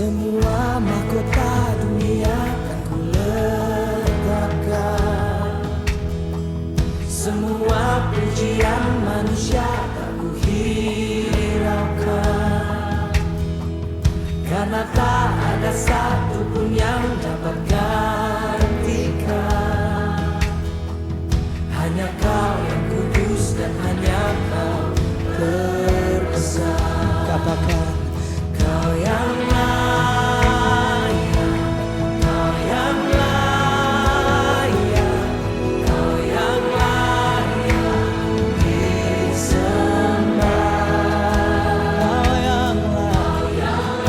Semua mahkota dunia kan ku letakkan, semua pujian manusia tak ku hiraukan, karena tak ada satu pun yang dapat gantikan. Hanya Kau yang kudus dan hanya Kau terbesar. Katakan, Kau yang layak, Kau yang layak, Kau yang layak disembah. Kau yang layak,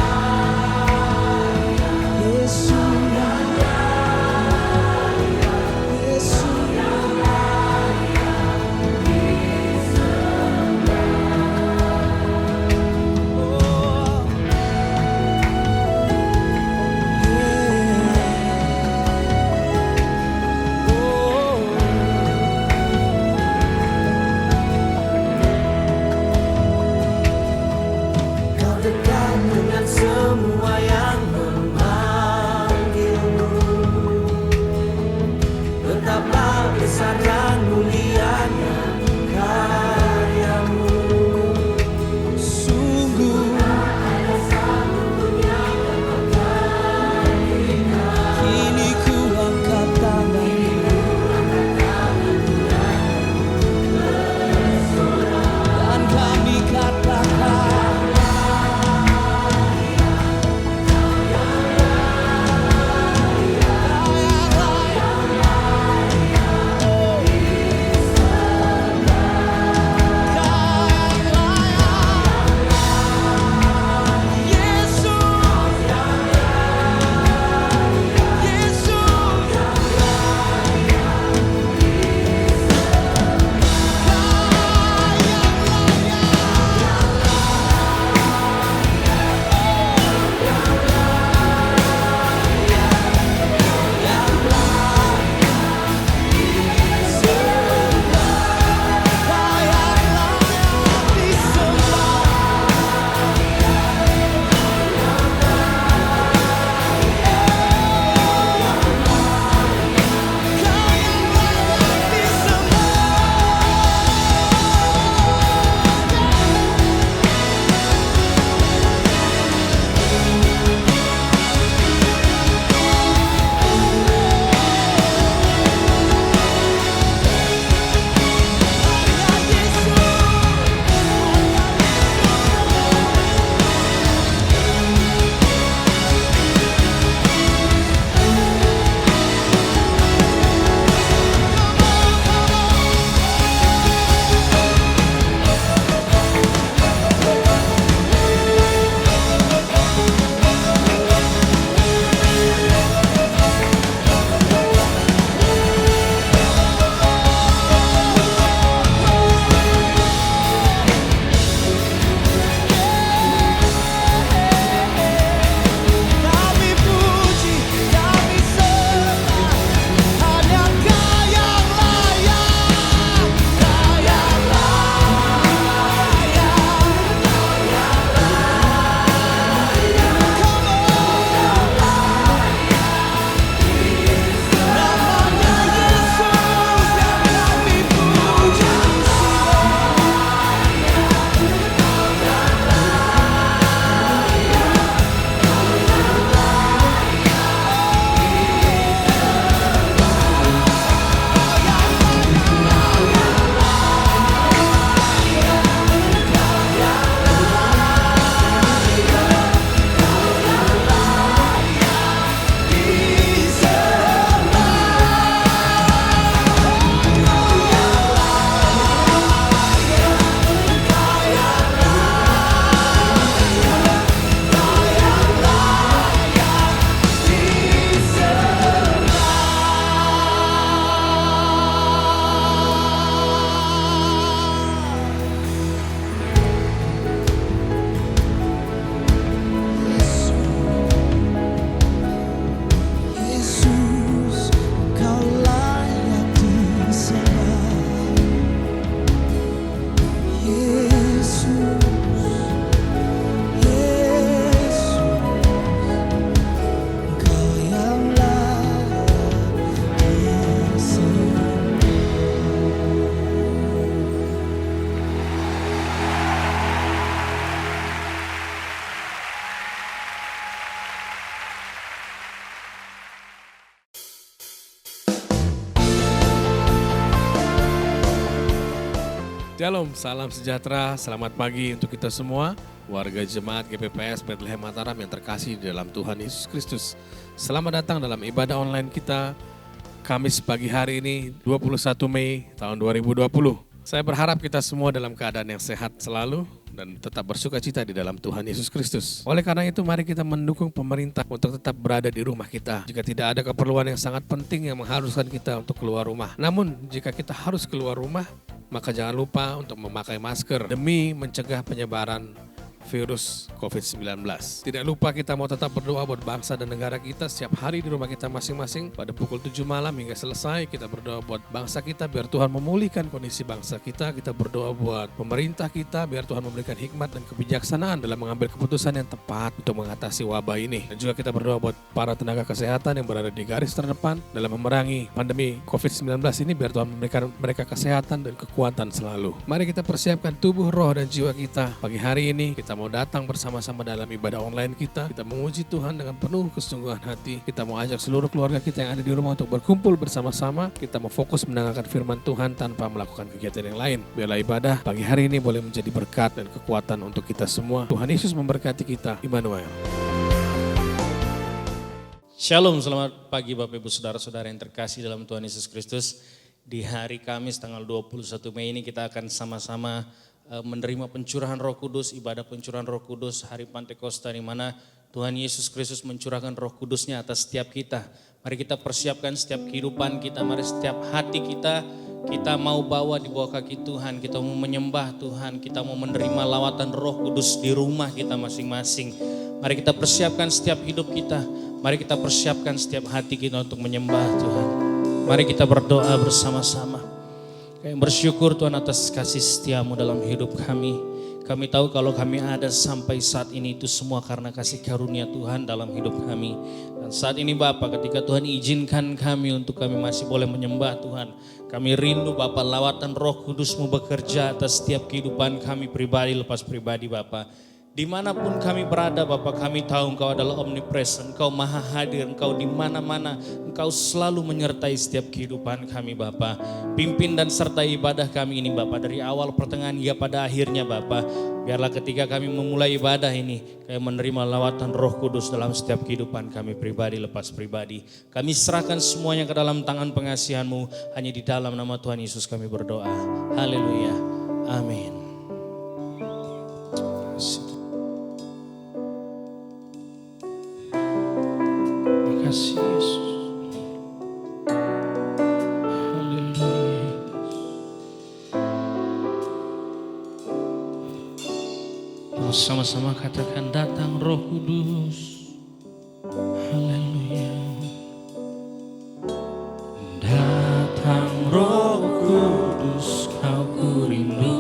Shalom, salam sejahtera, selamat pagi untuk kita semua, warga jemaat GPPS Bethlehem Mataram yang terkasih di dalam Tuhan Yesus Kristus. Selamat datang dalam ibadah online kita, Kamis pagi hari ini, 21 Mei tahun 2020. Saya berharap kita semua dalam keadaan yang sehat selalu dan tetap bersuka cita di dalam Tuhan Yesus Kristus. Oleh karena itu, mari kita mendukung pemerintah untuk tetap berada di rumah kita. Jika tidak ada keperluan yang sangat penting yang mengharuskan kita untuk keluar rumah. Namun, jika kita harus keluar rumah, maka jangan lupa untuk memakai masker demi mencegah penyebaran virus COVID-19. Tidak lupa kita mau tetap berdoa buat bangsa dan negara kita setiap hari di rumah kita masing-masing. Pada pukul 7 malam hingga selesai kita berdoa buat bangsa kita biar Tuhan memulihkan kondisi bangsa kita. Kita berdoa buat pemerintah kita biar Tuhan memberikan hikmat dan kebijaksanaan dalam mengambil keputusan yang tepat untuk mengatasi wabah ini. Dan juga kita berdoa buat para tenaga kesehatan yang berada di garis terdepan dalam memerangi pandemi COVID-19 ini biar Tuhan memberikan mereka kesehatan dan kekuatan selalu. Mari kita persiapkan tubuh, roh, dan jiwa kita. Pagi hari ini kita mau datang bersama-sama dalam ibadah online kita. Kita memuji Tuhan dengan penuh kesungguhan hati. Kita mau ajak seluruh keluarga kita yang ada di rumah untuk berkumpul bersama-sama. Kita mau fokus mendengarkan firman Tuhan tanpa melakukan kegiatan yang lain. Biarlah ibadah pagi hari ini boleh menjadi berkat dan kekuatan untuk kita semua. Tuhan Yesus memberkati kita. Immanuel. Shalom, selamat pagi Bapak Ibu Saudara-saudara yang terkasih dalam Tuhan Yesus Kristus. Di hari Kamis tanggal 21 Mei ini kita akan sama-sama menerima pencurahan Roh Kudus, ibadah pencurahan Roh Kudus hari Pantekosta di mana Tuhan Yesus Kristus mencurahkan Roh Kudusnya atas setiap kita. Mari kita persiapkan setiap kehidupan kita, mari setiap hati kita mau bawa di bawah kaki Tuhan, kita mau menyembah Tuhan, kita mau menerima lawatan Roh Kudus di rumah kita masing-masing. Mari kita persiapkan setiap hidup kita, mari kita persiapkan setiap hati kita untuk menyembah Tuhan. Mari kita berdoa bersama-sama. Kami bersyukur Tuhan atas kasih setiamu dalam hidup kami. Kami tahu kalau kami ada sampai saat ini itu semua karena kasih karunia Tuhan dalam hidup kami. Dan saat ini Bapak, ketika Tuhan izinkan kami untuk kami masih boleh menyembah Tuhan. Kami rindu Bapak, lawatan Roh Kudus-Mu bekerja atas setiap kehidupan kami pribadi lepas pribadi Bapak. Dimanapun kami berada Bapak, kami tahu Engkau adalah omnipresent, Engkau maha hadir, Engkau di mana-mana, Engkau selalu menyertai setiap kehidupan kami Bapak. Pimpin dan sertai ibadah kami ini Bapak, dari awal pertengahan hingga pada akhirnya Bapak. Biarlah ketika kami memulai ibadah ini, kami menerima lawatan Roh Kudus dalam setiap kehidupan kami pribadi lepas pribadi. Kami serahkan semuanya ke dalam tangan pengasihan-Mu, hanya di dalam nama Tuhan Yesus kami berdoa. Haleluya. Amin. Kasih Yesus. Haleluya. Sama-sama katakan, datang Roh Kudus. Haleluya. Datang Roh Kudus, Kau ku rindu.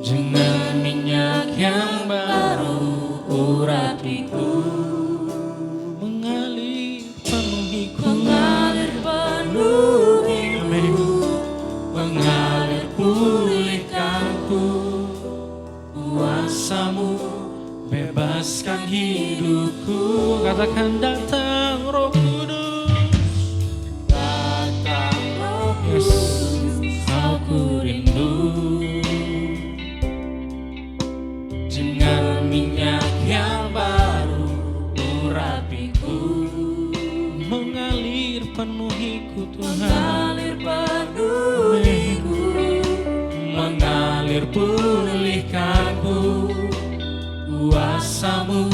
Dengan minyak yang baru urapiku, mengalir penuhiku, mengalir penuhiku, mengalir pulihkanku. Kuasa-Mu bebaskan hidupku. Katakan, datang Roh Kudus. Datang Roh Kudus, Kau ku rindu. Dengan minyak yang baru urapiku, mengalir penuhiku Tuhan, mengalir penuhiku, mengalir pulihkanku. Kuasa-Mu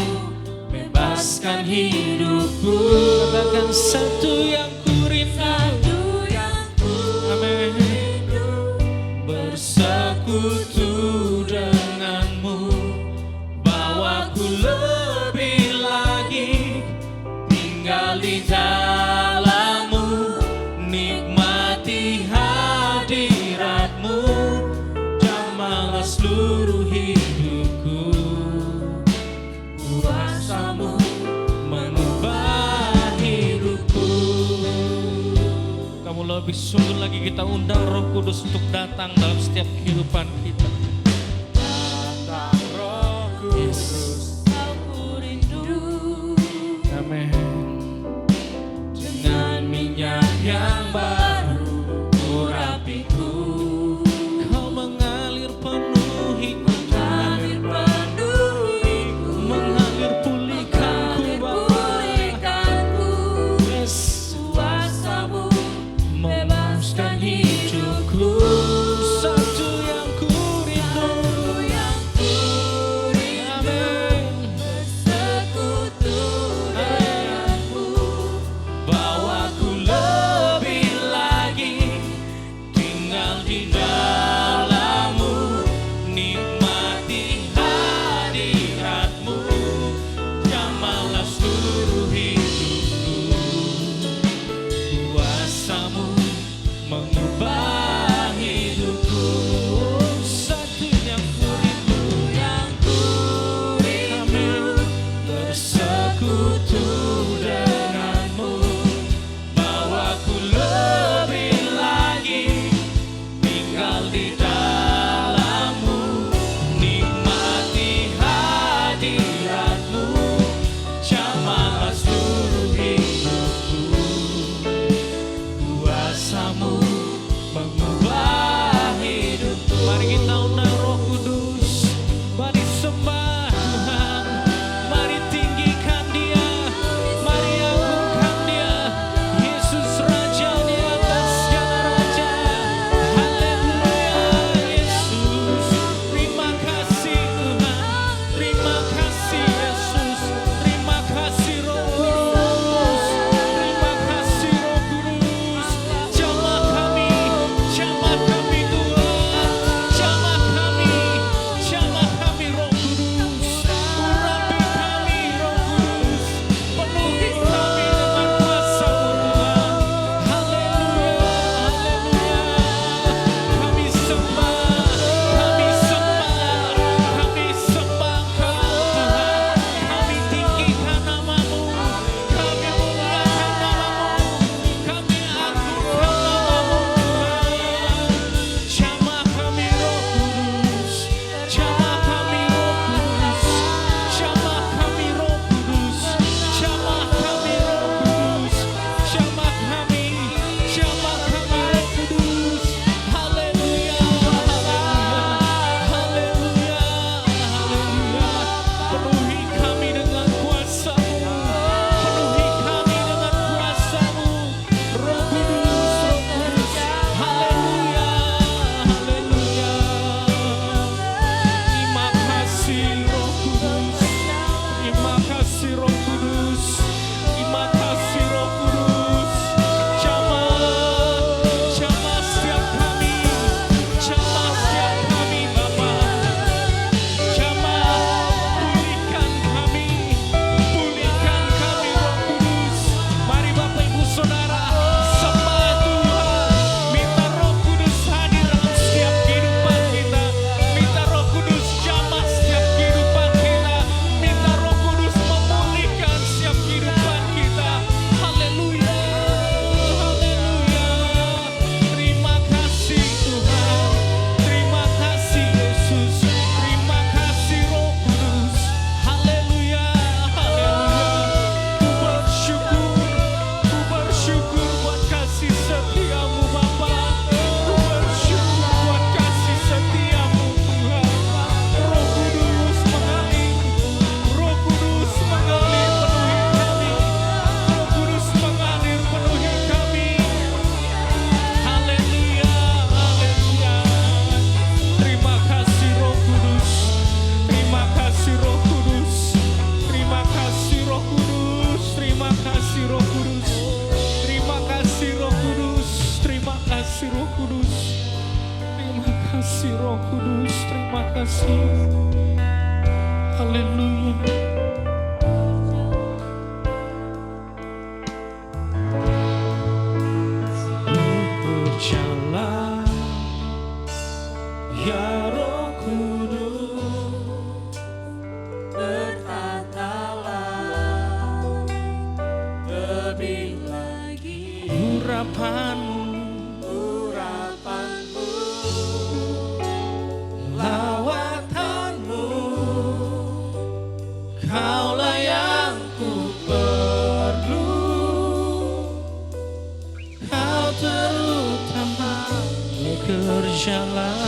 bebaskan hidupku. Katakan, satu yang ku rindu, amin, bersekutu dengan-Mu. Bawaku lebih lagi tinggal di dalam-Mu, nikmati hadirat-Mu, jamahlah seluruh hidupku. Kuasa-Mu mengubah hidupku. Kamu lebih sungguh lagi kita undang Roh Kudus untuk datang dalam setiap kehidupan kita. Datang Roh Kudus, Kau ku rindu. Amin. Dengan minyak yang baru urapi hadirat-Mu, jamahlah seluruh hidupku. Kuasa-Mu mengubah hidupku. Mari kita undang Roh Kudus, mari sembah Tuhan, mari tinggikan Dia, mari agungkan Dia. Yesus Raja di atas segala raja. Haleluya Yesus. Terima kasih Tuhan, terima kasih Yesus, terima kasih Roh Kudus, terima kasih Roh Kudus. Jamah kami Tuhan, jamah kami Roh Kudus. Urapi kami Roh Kudus, penuhi kami dengan kuasa-Mu Tuhan. Haleluya, haleluya. Kami sembah Kau Tuhan. Kami tinggikan nama-Mu, kami muliakan nama-Mu, kami agungkan nama-Mu Tuhan. Jamah kami Roh Kudus, jamah kami Roh Kudus, jamah kami Roh Kudus, jamah kami Roh Kudus, jamah kami Roh Kudus. Haleluya, haleluya, haleluya. Penuhi kami dengan kuasa-Mu, penuhi kami dengan kuasa-Mu, Roh Kudus, Roh Kudus. Haleluya, haleluya. Terima kasih Roh Kudus, terima kasih Roh Kudus, terima kasih Roh Kudus. Jamah setiap kami, jamah setiap kami Bapa. Jamah, pulihkan kami Roh Kudus. Mari Bapak Ibu Saudara, sembah Tuhan. Minta Roh Kudus hadir dalam setiap kehidupan kita. Minta Roh Kudus jamah setiap kehidupan kita. Minta Roh Kudus memulihkan setiap kehidupan kita. Haleluya, haleluya. Terima kasih Tuhan, terima kasih Yesus, terima kasih Roh Kudus. Haleluya, haleluya. Ku bersyukur buat kasih setia-Mu Bapa. Ku bersyukur buat kasih setia-Mu Tuhan. Roh Kudus mengalir, Roh Kudus mengalir penuhi kami. Roh Kudus mengalir penuhi kami. Haleluya, haleluya. Terima kasih Roh Kudus, terima kasih Roh Kudus, terima kasih Roh Kudus, terima kasih Roh Kudus, terima kasih Roh Kudus, terima kasih Roh Kudus, terima kasih Roh Kudus, terima kasih. Haleluya. Berjalan ya Roh Kudus, Berkatalah lebih lagi urapan-Mu, urapan-Mu, lawatan-Mu, Kaulah yang ku perlu, Kau terutama. Bekerjalah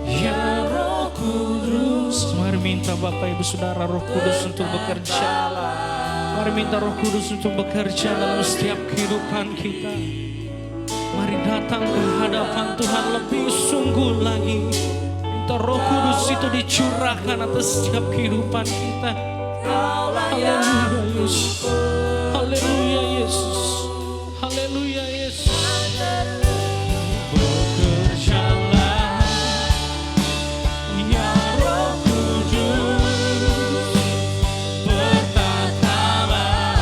ya Roh Kudus. Mari minta Bapak Ibu Saudara Roh Kudus untuk bekerja. Mari minta Roh Kudus untuk bekerja dalam setiap kehidupan kita. Mari datang ke hadapan Tuhan lebih sungguh lagi. Minta Roh Kudus itu dicurahkan atas setiap kehidupan kita. Haleluya Yesus, haleluya Yesus, haleluya Yesus. Bekerjalah ya Roh Kudus, bertatalah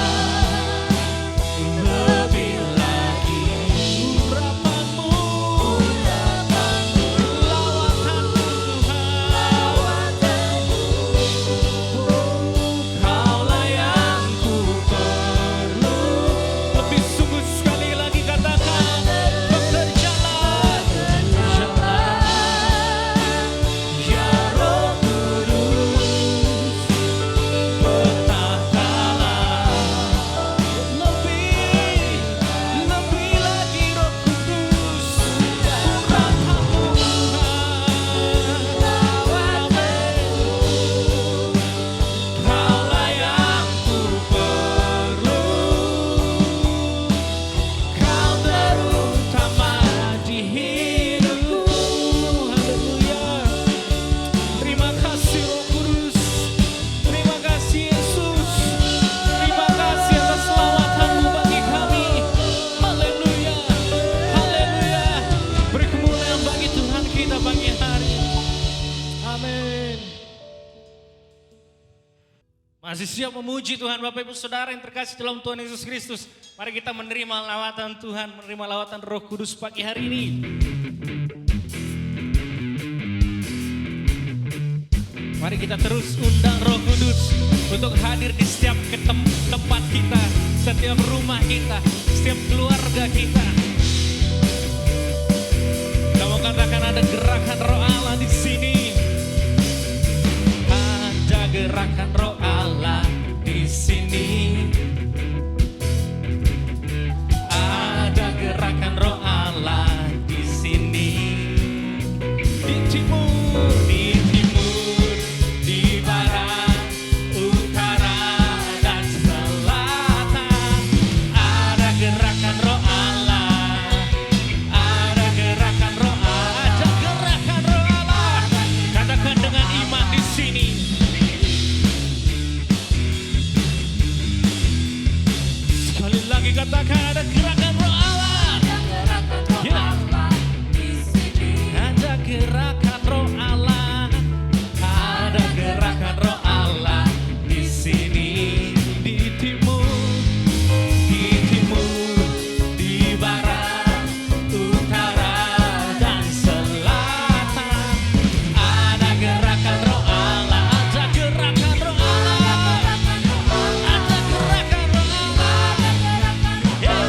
lebih lagi. Urapan-Mu, lawatan-Mu Tuhan, Kaulah yang ku perlu. Masih siap memuji Tuhan Bapak Ibu Saudara yang terkasih dalam Tuhan Yesus Kristus. Mari kita menerima lawatan Tuhan, menerima lawatan Roh Kudus pagi hari ini. Mari kita terus undang Roh Kudus untuk hadir di setiap tempat kita, setiap rumah kita, setiap keluarga kita. Kamu katakan ada gerakan Roh Allah di sini. Ada gerakan Roh Allah di sini. Ada gerakan Roh Allah di sini. Di timur, di barat, utara dan selatan. Ada gerakan Roh Allah. Ada gerakan Roh Allah. Ada gerakan Roh Allah. Katakan dengan iman di sini. Sekali lagi katakan ada gerakan Roh Allah. Ya. Ada gerakan Roh Allah. Ada gerakan Roh Allah di sini. Di timur, di barat, utara dan selatan. Ada gerakan Roh Allah. Ada gerakan Roh Allah. Ada gerakan Roh Allah. Ya.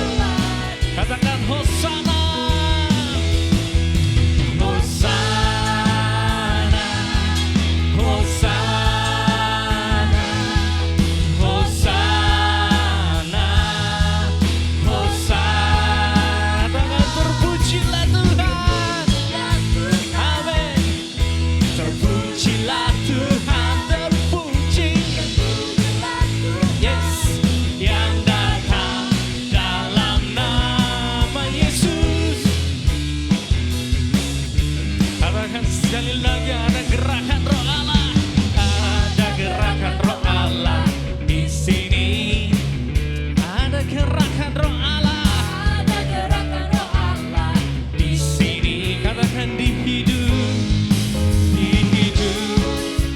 Katakan Hosana. Hosana. Hosana. Hosana. Hosana. Katakan terpujilah Tuhan. Amin. Terpujilah Tuhan, terpuji. Yes, yang datang dalam nama Yesus. Katakan sekali lagi ada gerakan Roh Allah. Ada gerakan Roh Allah di sini. Ada gerakan Roh Allah di sini. Katakan di hidup,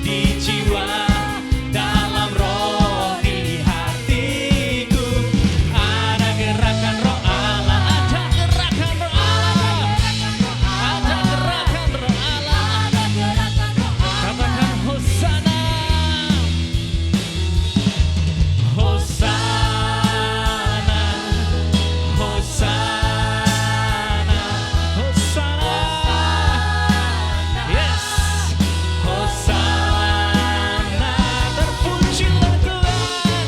di jiwa, dalam roh, di hatiku. Ada gerakan Roh Allah. Ada gerakan Roh Allah. Ada gerakan Roh Allah. Katakan Hosana. Hosana. Hosana. Hosana. Yes. Hosana. Terpujilah Tuhan.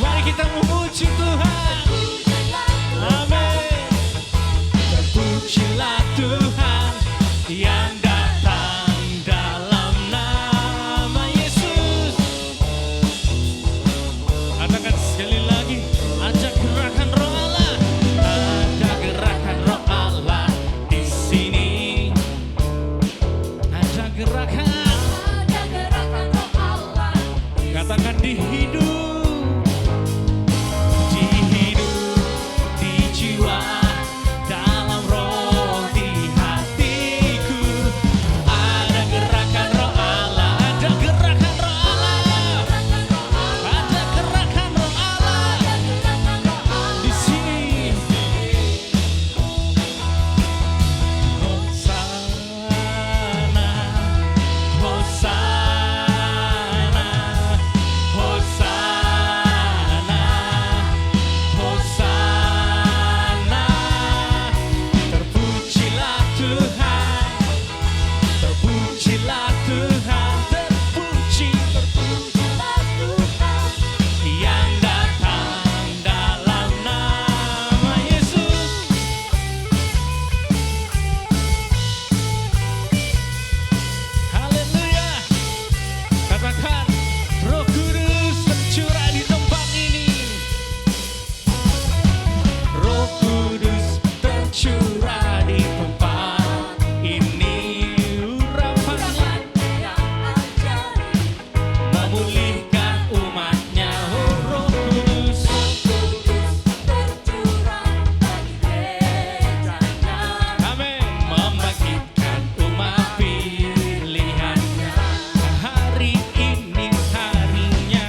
Mari kita memuji Tuhan. Amin. Terpujilah Tuhan yang datang dalam nama Yesus. Katakan sekali lagi, ada gerakan Roh Allah. Ada gerakan Roh Allah di sini. Ada gerakan. Katakan di hidup, di jiwa, dalam roh, di hatiku. Ada gerakan Roh Allah. Ada gerakan Roh Allah. Ada gerakan Roh Allah di sini. Hosana. Hosana. Hosana. Hosana. Terpujilah Tuhan. Terpujilah Tuhan. Terpuji. Yang datang dalam nama Yesus. Haleluya. Katakan Roh Kudus tercurah di tempat ini. Roh Kudus tercurah di tempat ini. Urapannya memulihkan umatnya. Oh Roh Kudus. Amin. Membangkitkan umat pilihannya. Hari ini harinya.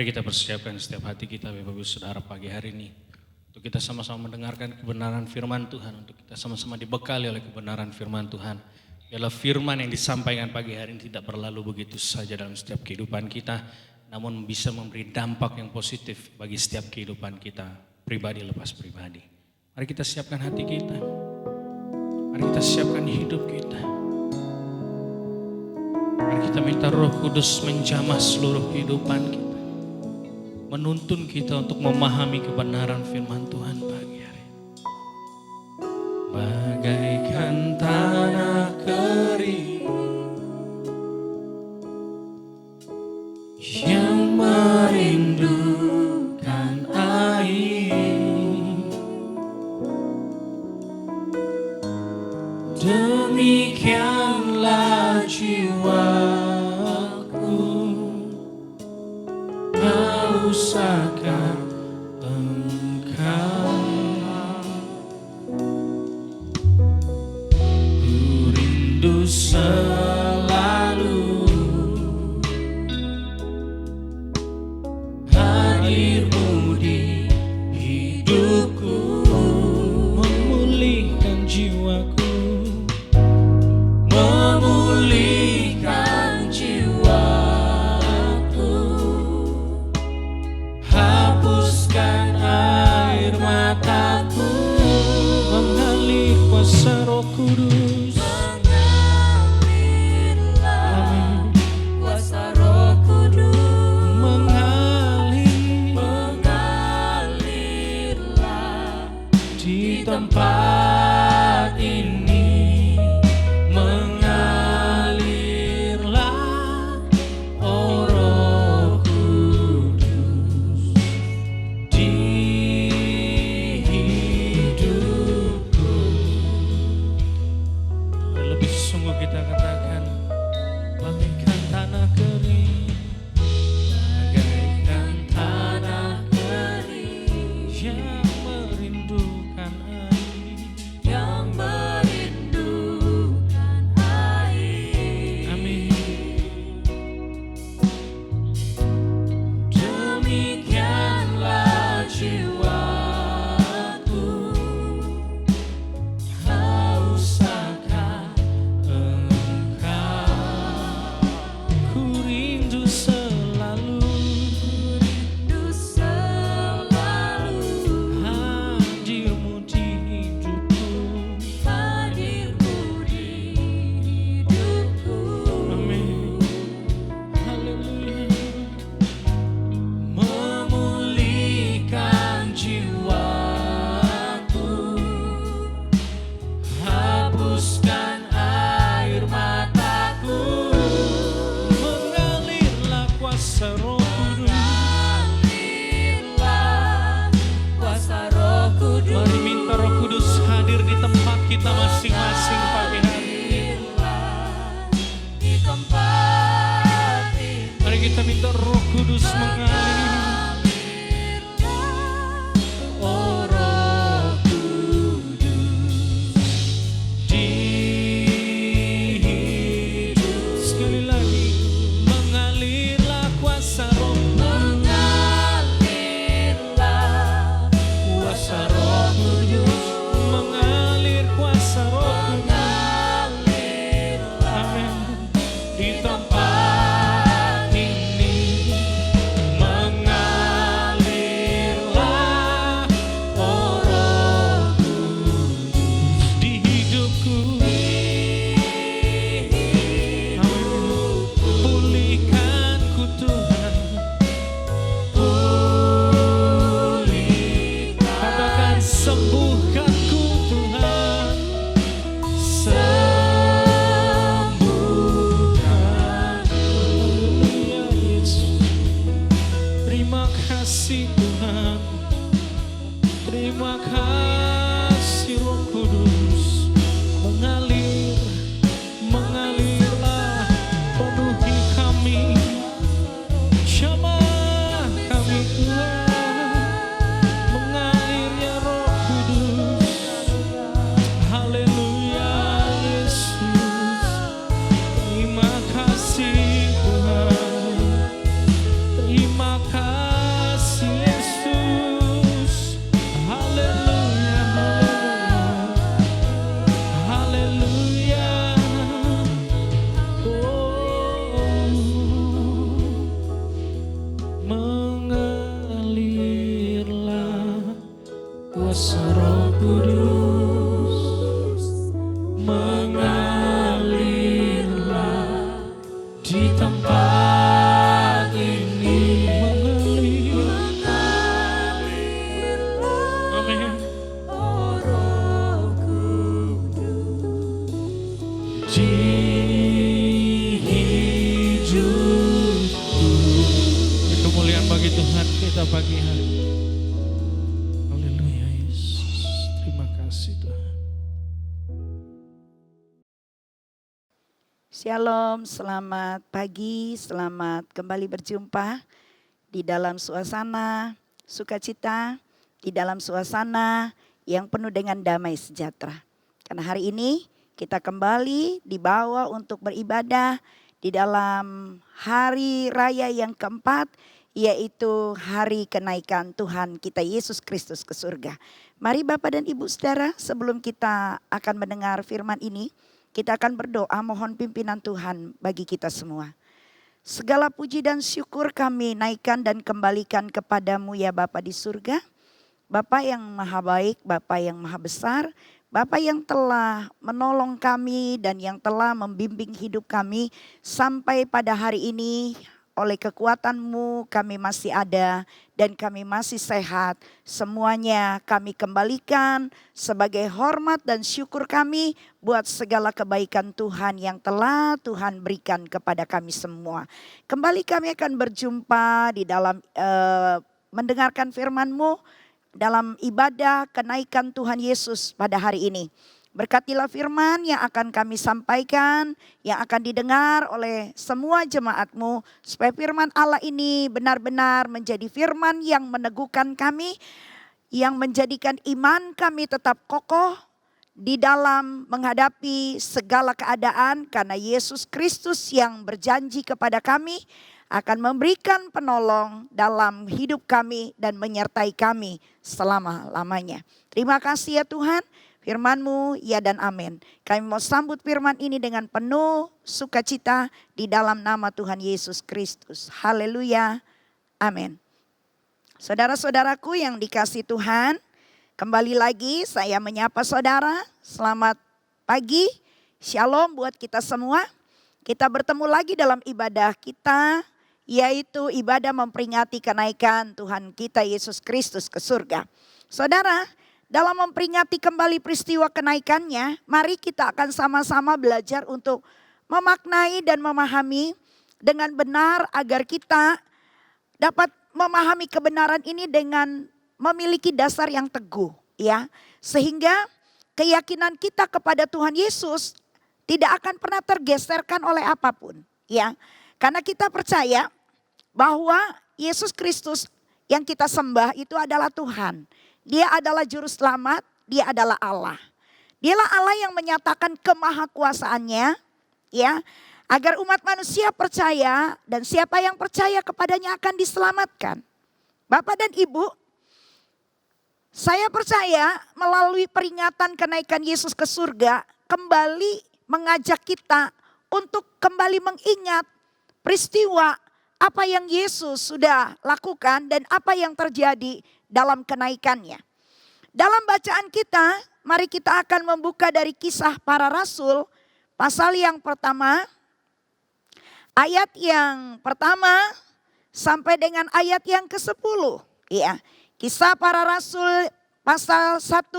Mari kita persiapkan setiap hati kita Bapak Ibu Saudara pagi hari ini. Untuk kita sama-sama mendengarkan kebenaran firman Tuhan. Untuk kita sama-sama dibekali oleh kebenaran firman Tuhan. Biarlah firman yang disampaikan pagi hari ini tidak berlalu begitu saja dalam setiap kehidupan kita. Namun bisa memberi dampak yang positif bagi setiap kehidupan kita. Pribadi lepas pribadi. Mari kita siapkan hati kita. Mari kita siapkan hidup kita. Mari kita minta Roh Kudus menjamah seluruh kehidupan kita. Menuntun kita untuk memahami kebenaran firman Tuhan pagi hari ini. Bagaikan tanah kering yang merindukan air, demikianlah jiwaku haus akan Engkau. Ku rindu selalu hadir-Mu di hidupku, memulihkan jiwaku, memulihkan jiwaku, hapuskan air mataku, mengalir kuasa Roh Kudus. Mengalirlah kuasa Roh Kudus, mengalirlah Di tempat ini mengalirlah, oh Roh Kudus, di hidupku. Lebih sungguh kita katakan, bagaikan tanah kering, bagaikan tanah kering yang merindukan air. yang merindukan air. Amin. Demikianlah jiwaku haus akan Engkau, ku rindu selalu rindu selalu hadir-Mu di hidupku. hadir-Mu di hidupku. Amin. Haleluya. Memulihkan jiwaku, hapuskan air mataku, Mengalirlah kuasa Roh Kudus. mengalirlah kuasa Roh Kudus. Mari minta Roh Kudus hadir di tempat kita masing-masing pagi hari ini. Mengalirlah di tempat ini. Mari kita minta Roh Kudus mengalir. Oh Roh Kudus, Di hidup sekali lagi, mengalirlah kuasa Roh, mengalirlah kuasa Roh Kudus, mengalir kuasa Roh Kudus. mengalirlah Amin. Di tempat ini mengalirlah, oh Roh Kudus, di hidupku. Amin. Pulihkanku Tuhan, katakan sembuhkanku Tuhan, sembuhkan. Haleluya Yesus. Terima kasih Tuhan, terima kasih Roh Kudus, mengalir, mengalirlah, penuhi kami, jamah kami Tuhan, mengalirnya Roh Kudus. Haleluya Yesus, terima kasih Tuhan, terima kasih. kuasa Roh Kudus mengalirlah di tempat ini. Mengalirlah, amin. Oh Roh Kudus Di hidupku. Kemuliaan bagi Tuhan kita pagi hari. Haleluya Yesus. Terima kasih Tuhan. Shalom, selamat pagi, selamat kembali berjumpa di dalam suasana sukacita, di dalam suasana yang penuh dengan damai sejahtera. Karena hari ini kita kembali dibawa untuk beribadah di dalam hari raya yang keempat, yaitu hari kenaikan Tuhan kita Yesus Kristus ke surga. Mari Bapak dan Ibu Saudara, sebelum kita akan mendengar firman ini, kita akan berdoa mohon pimpinan Tuhan bagi kita semua. Segala puji dan syukur kami naikkan dan kembalikan kepadamu ya Bapa di surga. Bapa yang maha baik, Bapa yang maha besar, Bapa yang telah menolong kami dan yang telah membimbing hidup kami sampai pada hari ini. Oleh kekuatan-Mu kami masih ada dan kami masih sehat. Semuanya kami kembalikan sebagai hormat dan syukur kami buat segala kebaikan Tuhan yang telah Tuhan berikan kepada kami semua. Kembali kami akan berjumpa di dalam mendengarkan firman-Mu dalam ibadah kenaikan Tuhan Yesus pada hari ini. Berkatilah firman yang akan kami sampaikan, yang akan didengar oleh semua jemaat-Mu. Supaya firman Allah ini benar-benar menjadi firman yang meneguhkan kami, yang menjadikan iman kami tetap kokoh di dalam menghadapi segala keadaan. Karena Yesus Kristus yang berjanji kepada kami akan memberikan penolong dalam hidup kami dan menyertai kami selama-lamanya. Terima kasih ya Tuhan. Firman-Mu, ya dan amin. Kami mau sambut firman ini dengan penuh sukacita di dalam nama Tuhan Yesus Kristus. Haleluya, amin. Saudara-saudaraku yang dikasihi Tuhan, kembali lagi saya menyapa saudara. Selamat pagi, shalom buat kita semua. Kita bertemu lagi dalam ibadah kita, yaitu ibadah memperingati kenaikan Tuhan kita Yesus Kristus ke surga. Saudara, dalam memperingati kembali peristiwa kenaikannya, mari kita akan sama-sama belajar untuk memaknai dan memahami dengan benar agar kita dapat memahami kebenaran ini dengan memiliki dasar yang teguh, ya. Sehingga keyakinan kita kepada Tuhan Yesus tidak akan pernah tergeserkan oleh apapun, ya. Karena kita percaya bahwa Yesus Kristus yang kita sembah itu adalah Tuhan. Dia adalah juru selamat, dia adalah Allah. Dialah Allah yang menyatakan kemahakuasaannya, ya, agar umat manusia percaya dan siapa yang percaya kepadanya akan diselamatkan. Bapak dan Ibu, saya percaya melalui peringatan kenaikan Yesus ke surga kembali mengajak kita untuk kembali mengingat peristiwa apa yang Yesus sudah lakukan dan apa yang terjadi dalam kenaikannya. Dalam bacaan kita, mari kita akan membuka dari Kisah Para Rasul, pasal yang pertama, ayat yang pertama sampai dengan ayat yang ke-10. Ya, Kisah Para Rasul pasal 1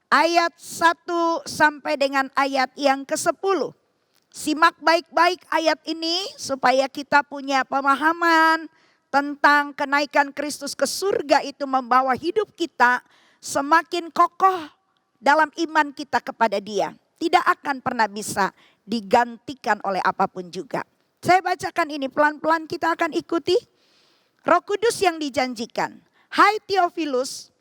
ayat 1 sampai dengan ayat yang ke-10. Simak baik-baik ayat ini supaya kita punya pemahaman tentang kenaikan Kristus ke surga itu membawa hidup kita semakin kokoh dalam iman kita kepada Dia. Tidak akan pernah bisa digantikan oleh apapun juga. Saya bacakan ini pelan-pelan, kita akan ikuti. Roh Kudus yang dijanjikan. Hai Theophilus,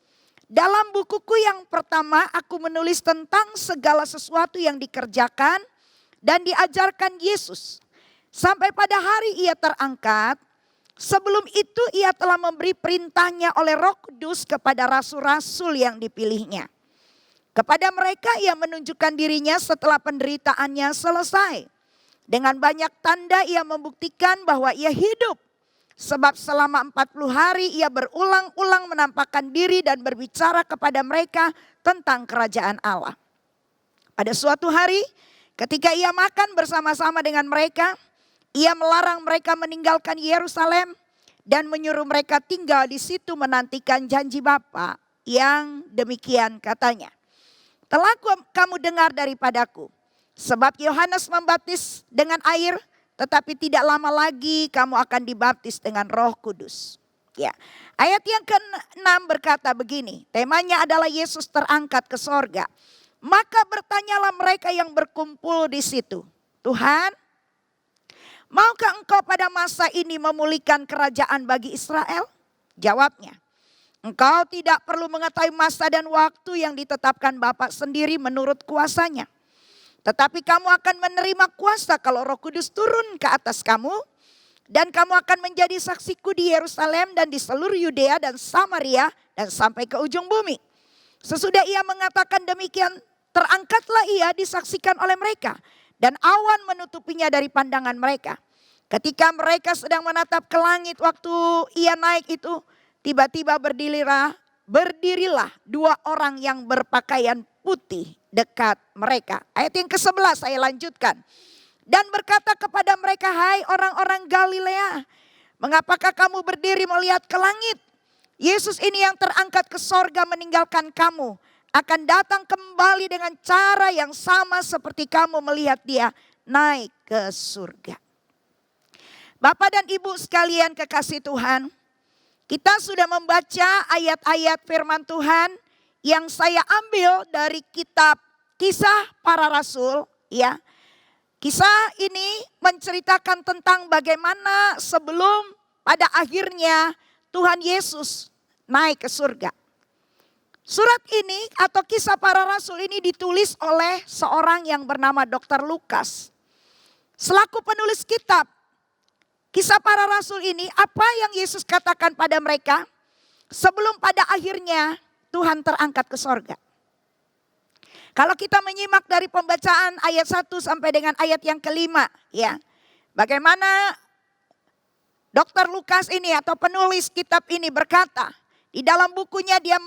dalam bukuku yang pertama aku menulis tentang segala sesuatu yang dikerjakan dan diajarkan Yesus. Sampai pada hari Ia terangkat. Sebelum itu Ia telah memberi perintahnya oleh Roh Kudus kepada rasul-rasul yang dipilihnya. Kepada mereka Ia menunjukkan dirinya setelah penderitaannya selesai. Dengan banyak tanda Ia membuktikan bahwa Ia hidup. Sebab selama 40 hari ia berulang-ulang menampakkan diri dan berbicara kepada mereka tentang kerajaan Allah. Pada suatu hari ketika ia makan bersama-sama dengan mereka, ia melarang mereka meninggalkan Yerusalem dan menyuruh mereka tinggal di situ menantikan janji Bapa yang demikian katanya. Telah kamu dengar daripadaku, sebab Yohanes membaptis dengan air, tetapi tidak lama lagi kamu akan dibaptis dengan Roh Kudus. Ya, ayat yang ke-6 berkata begini, temanya adalah Yesus terangkat ke sorga. Maka bertanyalah mereka yang berkumpul di situ, Tuhan, maukah engkau pada masa ini memulihkan kerajaan bagi Israel? Jawabnya, engkau tidak perlu mengetahui masa dan waktu yang ditetapkan Bapa sendiri menurut kuasanya. Tetapi kamu akan menerima kuasa kalau Roh Kudus turun ke atas kamu. Dan kamu akan menjadi saksiku di Yerusalem dan di seluruh Yudea dan Samaria dan sampai ke ujung bumi. Sesudah ia mengatakan demikian, terangkatlah ia disaksikan oleh mereka. Dan awan menutupinya dari pandangan mereka. Ketika mereka sedang menatap ke langit waktu ia naik itu, tiba-tiba berdirilah dua orang yang berpakaian putih dekat mereka. Ayat yang ke-11 saya lanjutkan. Dan berkata kepada mereka, hai orang-orang Galilea, mengapakah kamu berdiri melihat ke langit? Yesus ini yang terangkat ke sorga meninggalkan kamu, akan datang kembali dengan cara yang sama seperti kamu melihat dia naik ke surga. Bapak dan Ibu sekalian kekasih Tuhan, kita sudah membaca ayat-ayat firman Tuhan yang saya ambil dari kitab Kisah Para Rasul, ya. Kisah ini menceritakan tentang bagaimana sebelum pada akhirnya Tuhan Yesus naik ke surga. Surat ini atau Kisah Para Rasul ini ditulis oleh seorang yang bernama Dr. Lukas. Selaku penulis kitab Kisah Para Rasul ini, apa yang Yesus katakan pada mereka sebelum pada akhirnya Tuhan terangkat ke sorga. Kalau kita menyimak dari pembacaan ayat 1 sampai dengan ayat yang ke-5, ya. Bagaimana Dr. Lukas ini atau penulis kitab ini berkata, di dalam bukunya dia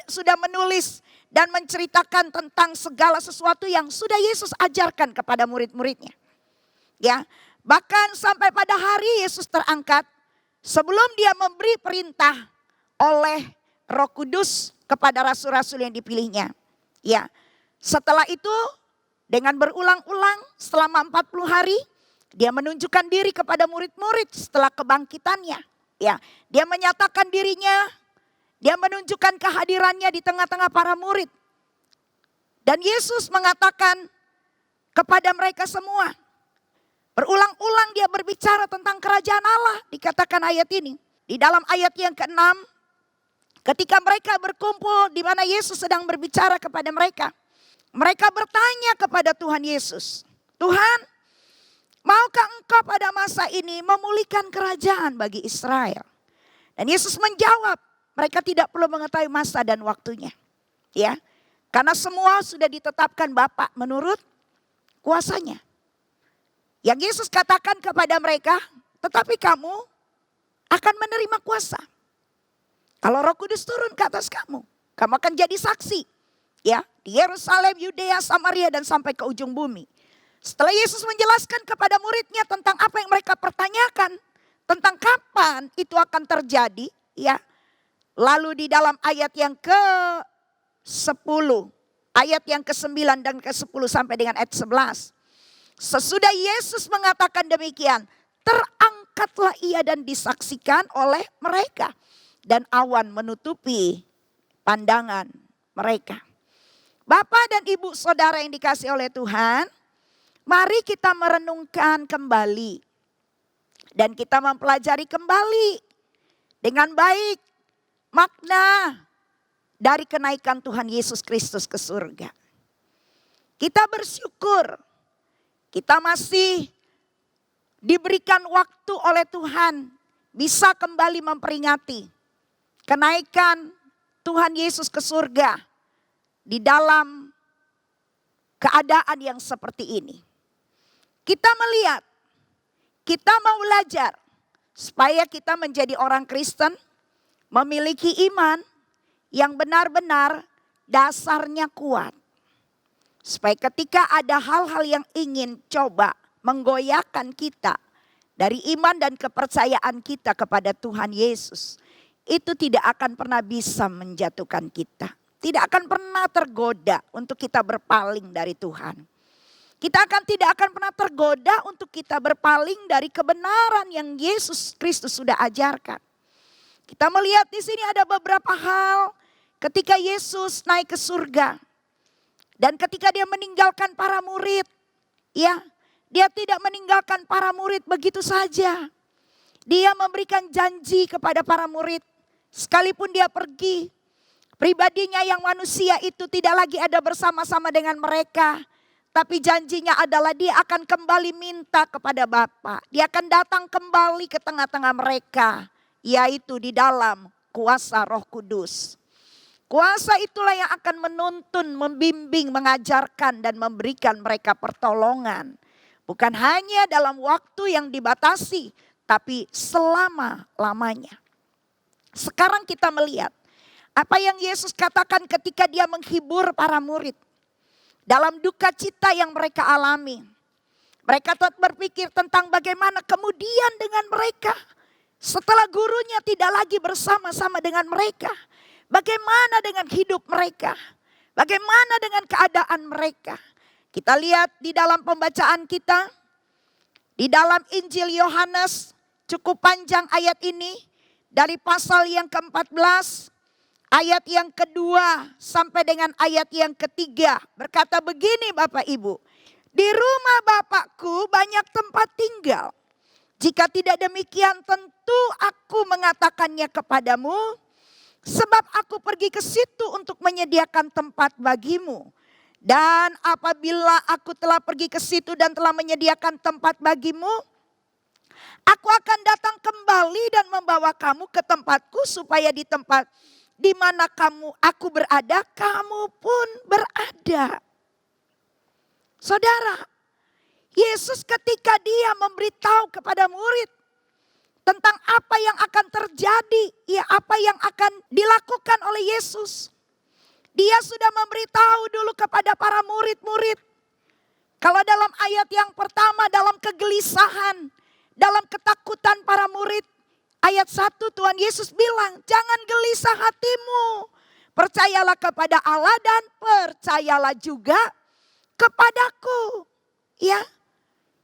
sudah menulis dan menceritakan tentang segala sesuatu yang sudah Yesus ajarkan kepada murid-muridnya. Ya, bahkan sampai pada hari Yesus terangkat, sebelum dia memberi perintah oleh Roh Kudus kepada rasul-rasul yang dipilihnya. Ya, setelah itu dengan berulang-ulang selama 40 hari dia menunjukkan diri kepada murid-murid setelah kebangkitannya. Ya, dia menyatakan dirinya, dia menunjukkan kehadirannya di tengah-tengah para murid. Dan Yesus mengatakan kepada mereka semua, berulang-ulang dia berbicara tentang kerajaan Allah, dikatakan ayat ini. Di dalam ayat yang ke-6, ketika mereka berkumpul di mana Yesus sedang berbicara kepada mereka. Mereka bertanya kepada Tuhan Yesus, Tuhan, maukah engkau pada masa ini memulihkan kerajaan bagi Israel? Dan Yesus menjawab, mereka tidak perlu mengetahui masa dan waktunya. Ya, karena semua sudah ditetapkan Bapa menurut kuasanya. Yang Yesus katakan kepada mereka, tetapi kamu akan menerima kuasa. Kalau Roh Kudus turun ke atas kamu akan jadi saksi. Ya, di Yerusalem, Yudea, Samaria dan sampai ke ujung bumi. Setelah Yesus menjelaskan kepada muridnya tentang apa yang mereka pertanyakan, tentang kapan itu akan terjadi, ya. Lalu di dalam ayat yang ke-10, ayat yang ke-9 dan ke-10 sampai dengan ayat 11. Sesudah Yesus mengatakan demikian, terangkatlah ia dan disaksikan oleh mereka. Dan awan menutupi pandangan mereka. Bapak dan Ibu Saudara yang dikasihi oleh Tuhan, mari kita merenungkan kembali. Dan kita mempelajari kembali dengan baik makna dari kenaikan Tuhan Yesus Kristus ke surga. Kita bersyukur, kita masih diberikan waktu oleh Tuhan bisa kembali memperingati kenaikan Tuhan Yesus ke surga. Di dalam keadaan yang seperti ini. Kita melihat, kita mau belajar supaya kita menjadi orang Kristen, memiliki iman yang benar-benar dasarnya kuat. Supaya ketika ada hal-hal yang ingin coba menggoyahkan kita dari iman dan kepercayaan kita kepada Tuhan Yesus, itu tidak akan pernah bisa menjatuhkan kita. Tidak akan pernah tergoda untuk kita berpaling dari Tuhan. Kita tidak akan pernah tergoda untuk kita berpaling dari kebenaran yang Yesus Kristus sudah ajarkan. Kita melihat di sini ada beberapa hal ketika Yesus naik ke surga. Dan ketika dia meninggalkan para murid, ya, dia tidak meninggalkan para murid begitu saja. Dia memberikan janji kepada para murid, sekalipun dia pergi, pribadinya yang manusia itu tidak lagi ada bersama-sama dengan mereka. Tapi janjinya adalah dia akan kembali minta kepada Bapa. Dia akan datang kembali ke tengah-tengah mereka, yaitu di dalam kuasa Roh Kudus. Kuasa itulah yang akan menuntun, membimbing, mengajarkan dan memberikan mereka pertolongan. Bukan hanya dalam waktu yang dibatasi, tapi selama-lamanya. Sekarang kita melihat apa yang Yesus katakan ketika dia menghibur para murid. Dalam duka cita yang mereka alami. Mereka berpikir tentang bagaimana kemudian dengan mereka. Setelah gurunya tidak lagi bersama-sama dengan mereka. Bagaimana dengan hidup mereka? Bagaimana dengan keadaan mereka? Kita lihat di dalam pembacaan kita. Di dalam Injil Yohanes, cukup panjang ayat ini. Dari pasal yang ke-14, ayat yang kedua sampai dengan ayat yang ketiga. Berkata begini Bapak Ibu. Di rumah Bapakku banyak tempat tinggal. Jika tidak demikian tentu aku mengatakannya kepadamu. Sebab aku pergi ke situ untuk menyediakan tempat bagimu. Dan apabila aku telah pergi ke situ dan telah menyediakan tempat bagimu, aku akan datang kembali dan membawa kamu ke tempatku supaya di tempat di mana aku berada, kamu pun berada. Saudara, Yesus ketika dia memberitahu kepada murid tentang apa yang akan terjadi, ya apa yang akan dilakukan oleh Yesus. Dia sudah memberitahu dulu kepada para murid-murid. Kalau dalam ayat yang pertama dalam kegelisahan, dalam ketakutan para murid. Ayat 1 Tuhan Yesus bilang, jangan gelisah hatimu. Percayalah kepada Allah dan percayalah juga kepadaku. Ya,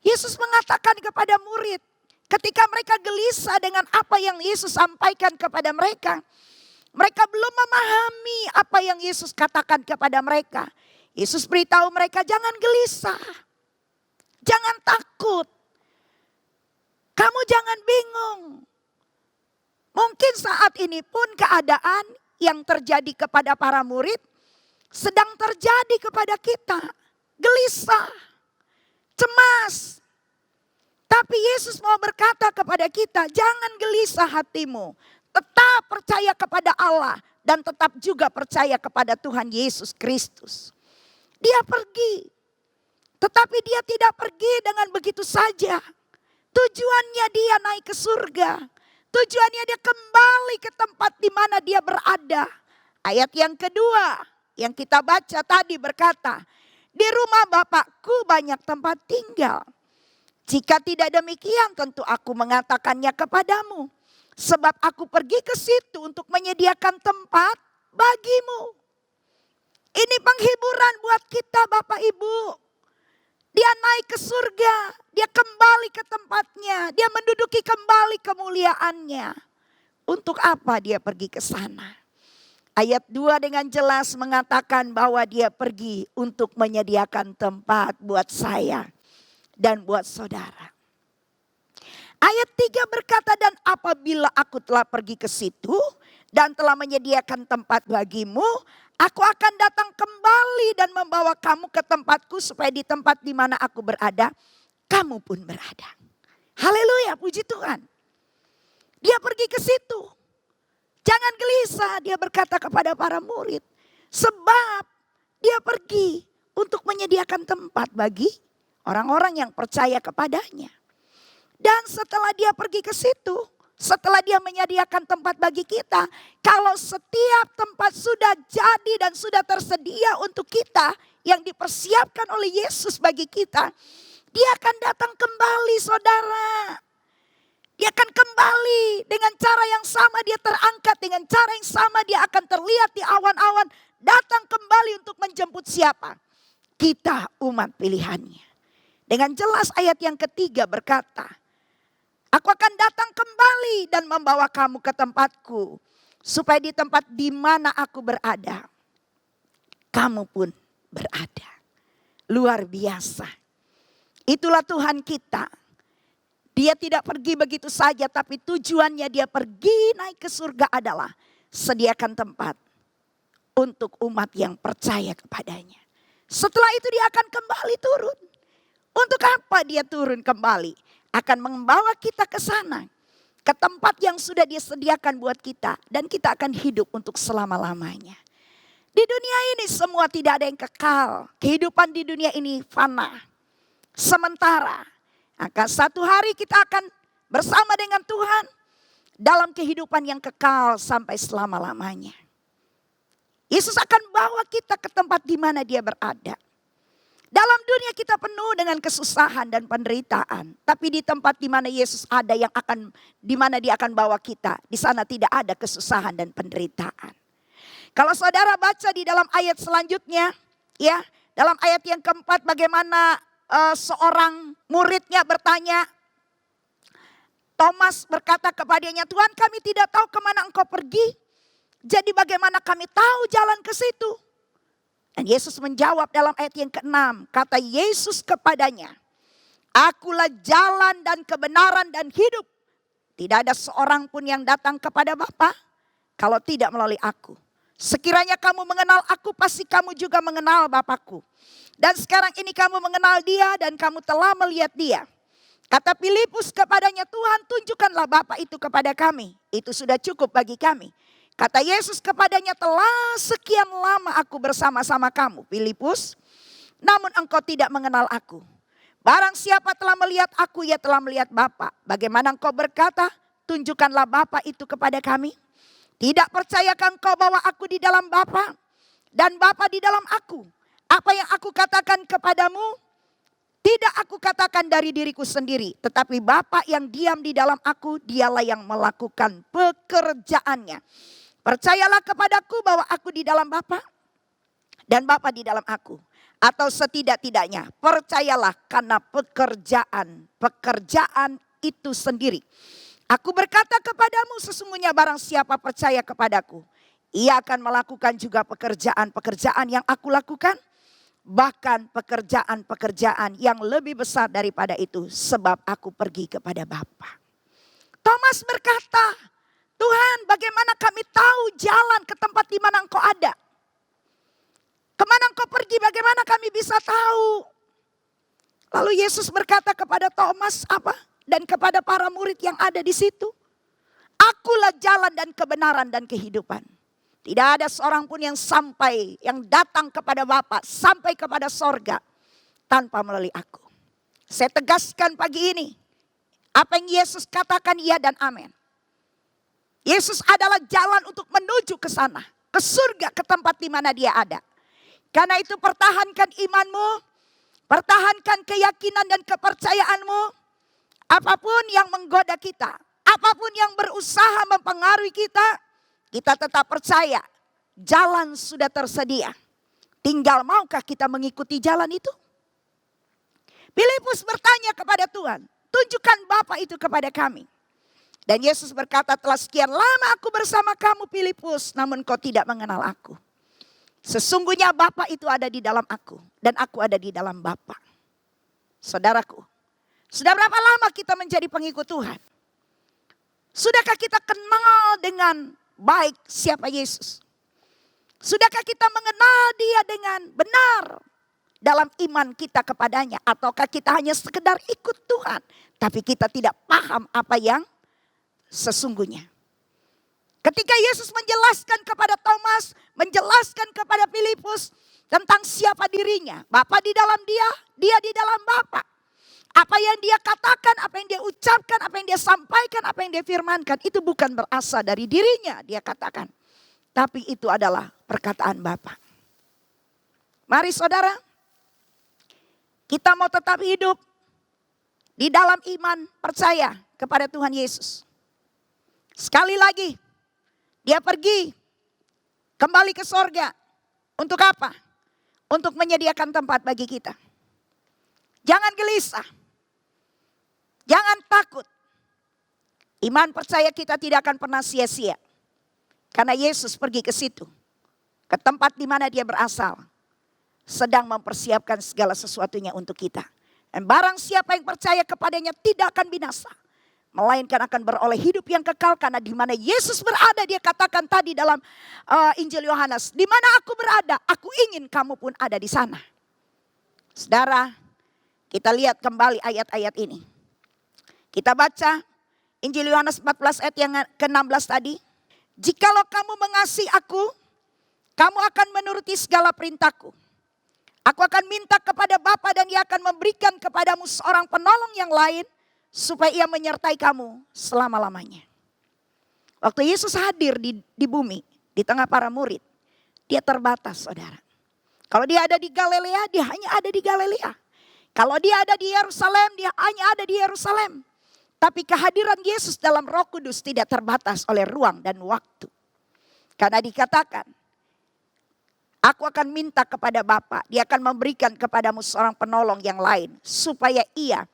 Yesus mengatakan kepada murid. Ketika mereka gelisah dengan apa yang Yesus sampaikan kepada mereka. Mereka belum memahami apa yang Yesus katakan kepada mereka. Yesus beritahu mereka jangan gelisah. Jangan takut. Kamu jangan bingung. Mungkin saat ini pun keadaan yang terjadi kepada para murid sedang terjadi kepada kita. Gelisah, cemas. Tapi Yesus mau berkata kepada kita, jangan gelisah hatimu. Tetap percaya kepada Allah dan tetap juga percaya kepada Tuhan Yesus Kristus. Dia pergi, tetapi dia tidak pergi dengan begitu saja. Tujuannya dia naik ke surga. Tujuannya dia kembali ke tempat di mana dia berada. Ayat yang kedua yang kita baca tadi berkata, di rumah Bapakku banyak tempat tinggal. Jika tidak demikian tentu aku mengatakannya kepadamu. Sebab aku pergi ke situ untuk menyediakan tempat bagimu. Ini penghiburan buat kita Bapak Ibu. Dia naik ke surga, dia kembali ke tempatnya, dia menduduki kembali kemuliaannya. Untuk apa dia pergi ke sana? Ayat 2 dengan jelas mengatakan bahwa dia pergi untuk menyediakan tempat buat saya dan buat saudara. Ayat 3 berkata, dan apabila aku telah pergi ke situ dan telah menyediakan tempat bagimu, aku akan datang kembali dan membawa kamu ke tempatku supaya di tempat di mana aku berada, kamu pun berada. Haleluya, puji Tuhan. Dia pergi ke situ. Jangan gelisah, dia berkata kepada para murid. Sebab dia pergi untuk menyediakan tempat bagi orang-orang yang percaya kepadanya. Dan setelah dia pergi ke situ, setelah dia menyediakan tempat bagi kita, kalau setiap tempat sudah jadi dan sudah tersedia untuk kita, yang dipersiapkan oleh Yesus bagi kita, dia akan datang kembali, saudara. Dia akan kembali dengan cara yang sama, dia terangkat dengan cara yang sama, dia akan terlihat di awan-awan, datang kembali untuk menjemput siapa? Kita, umat pilihannya. Dengan jelas ayat yang ketiga berkata, aku akan datang kembali dan membawa kamu ke tempatku, supaya di tempat di mana aku berada, kamu pun berada. Luar biasa. Itulah Tuhan kita. Dia tidak pergi begitu saja, tapi tujuannya dia pergi naik ke surga adalah sediakan tempat untuk umat yang percaya kepadanya. Setelah itu dia akan kembali turun. Untuk apa dia turun kembali? Akan membawa kita ke sana, ke tempat yang sudah dia sediakan buat kita, dan kita akan hidup untuk selama-lamanya. Di dunia ini semua tidak ada yang kekal. Kehidupan di dunia ini fana, sementara. Maka satu hari kita akan bersama dengan Tuhan dalam kehidupan yang kekal sampai selama-lamanya. Yesus akan bawa kita ke tempat di mana dia berada. Dalam dunia kita penuh dengan kesusahan dan penderitaan. Tapi di tempat di mana Yesus ada di mana dia akan bawa kita. Di sana tidak ada kesusahan dan penderitaan. Kalau saudara baca di dalam ayat selanjutnya, ya, dalam ayat yang keempat bagaimana seorang muridnya bertanya, Thomas berkata kepadanya, Tuhan kami tidak tahu kemana engkau pergi. Jadi bagaimana kami tahu jalan ke situ? Dan Yesus menjawab dalam ayat yang ke-6. Kata Yesus kepadanya, akulah jalan dan kebenaran dan hidup. Tidak ada seorang pun yang datang kepada Bapa kalau tidak melalui aku. Sekiranya kamu mengenal aku, pasti kamu juga mengenal Bapakku. Dan sekarang ini kamu mengenal dia dan kamu telah melihat dia. Kata Filipus kepadanya, Tuhan tunjukkanlah Bapa itu kepada kami. Itu sudah cukup bagi kami. Kata Yesus kepadanya, telah sekian lama aku bersama-sama kamu, Filipus, namun engkau tidak mengenal aku. Barang siapa telah melihat aku, ia telah melihat Bapa. Bagaimana engkau berkata, tunjukkanlah Bapa itu kepada kami? Tidak percayakah engkau bahwa aku di dalam Bapa dan Bapa di dalam aku? Apa yang aku katakan kepadamu, tidak aku katakan dari diriku sendiri, tetapi Bapa yang diam di dalam aku, dialah yang melakukan pekerjaannya. Percayalah kepadaku bahwa aku di dalam Bapa dan Bapa di dalam aku. Atau setidak-tidaknya percayalah karena pekerjaan itu sendiri. Aku berkata kepadamu, sesungguhnya barang siapa percaya kepadaku, ia akan melakukan juga pekerjaan-pekerjaan yang aku lakukan. Bahkan pekerjaan-pekerjaan yang lebih besar daripada itu, sebab aku pergi kepada Bapa. Thomas berkata, Tuhan, bagaimana kami tahu jalan ke tempat di mana engkau ada? Kemana engkau pergi, bagaimana kami bisa tahu? Lalu Yesus berkata kepada Thomas apa? Dan kepada para murid yang ada di situ. Akulah jalan dan kebenaran dan kehidupan. Tidak ada seorang pun yang datang kepada Bapa, sampai kepada sorga tanpa melalui aku. Saya tegaskan pagi ini, apa yang Yesus katakan iya dan amin. Yesus adalah jalan untuk menuju ke sana, ke surga, ke tempat di mana dia ada. Karena itu pertahankan imanmu, pertahankan keyakinan dan kepercayaanmu. Apapun yang menggoda kita, apapun yang berusaha mempengaruhi kita, kita tetap percaya jalan sudah tersedia. Tinggal maukah kita mengikuti jalan itu? Filipus bertanya kepada Tuhan, tunjukkan Bapa itu kepada kami. Dan Yesus berkata, telah sekian lama aku bersama kamu Filipus, namun kau tidak mengenal aku. Sesungguhnya Bapa itu ada di dalam aku dan aku ada di dalam Bapa. Saudaraku, sudah berapa lama kita menjadi pengikut Tuhan? Sudahkah kita kenal dengan baik siapa Yesus? Sudahkah kita mengenal dia dengan benar dalam iman kita kepadanya? Ataukah kita hanya sekedar ikut Tuhan, tapi kita tidak paham apa yang sesungguhnya? Ketika Yesus menjelaskan kepada Thomas, menjelaskan kepada Filipus tentang siapa dirinya. Bapa di dalam dia, dia di dalam Bapa. Apa yang dia katakan, apa yang dia ucapkan, apa yang dia sampaikan, apa yang dia firmankan, itu bukan berasal dari dirinya, dia katakan. Tapi itu adalah perkataan Bapa. Mari saudara, kita mau tetap hidup di dalam iman percaya kepada Tuhan Yesus. Sekali lagi, dia pergi kembali ke sorga. Untuk apa? Untuk menyediakan tempat bagi kita. Jangan gelisah. Jangan takut. Iman percaya kita tidak akan pernah sia-sia. Karena Yesus pergi ke situ. Ke tempat di mana dia berasal. Sedang mempersiapkan segala sesuatunya untuk kita. Dan barang siapa yang percaya kepadanya tidak akan binasa. Melainkan akan beroleh hidup yang kekal. Karena di mana Yesus berada, dia katakan tadi dalam Injil Yohanes. Di mana aku berada, aku ingin kamu pun ada di sana. Saudara, kita lihat kembali ayat-ayat ini. Kita baca Injil Yohanes 14 ayat yang ke-16 tadi. Jikalau kamu mengasihi aku, kamu akan menuruti segala perintahku. Aku akan minta kepada Bapa dan Ia akan memberikan kepadamu seorang penolong yang lain, supaya Ia menyertai kamu selama-lamanya. Waktu Yesus hadir di bumi, di tengah para murid, dia terbatas, saudara. Kalau dia ada di Galilea, dia hanya ada di Galilea. Kalau dia ada di Yerusalem, dia hanya ada di Yerusalem. Tapi kehadiran Yesus dalam Roh Kudus tidak terbatas oleh ruang dan waktu. Karena dikatakan, aku akan minta kepada Bapa, Dia akan memberikan kepadamu seorang penolong yang lain, supaya Ia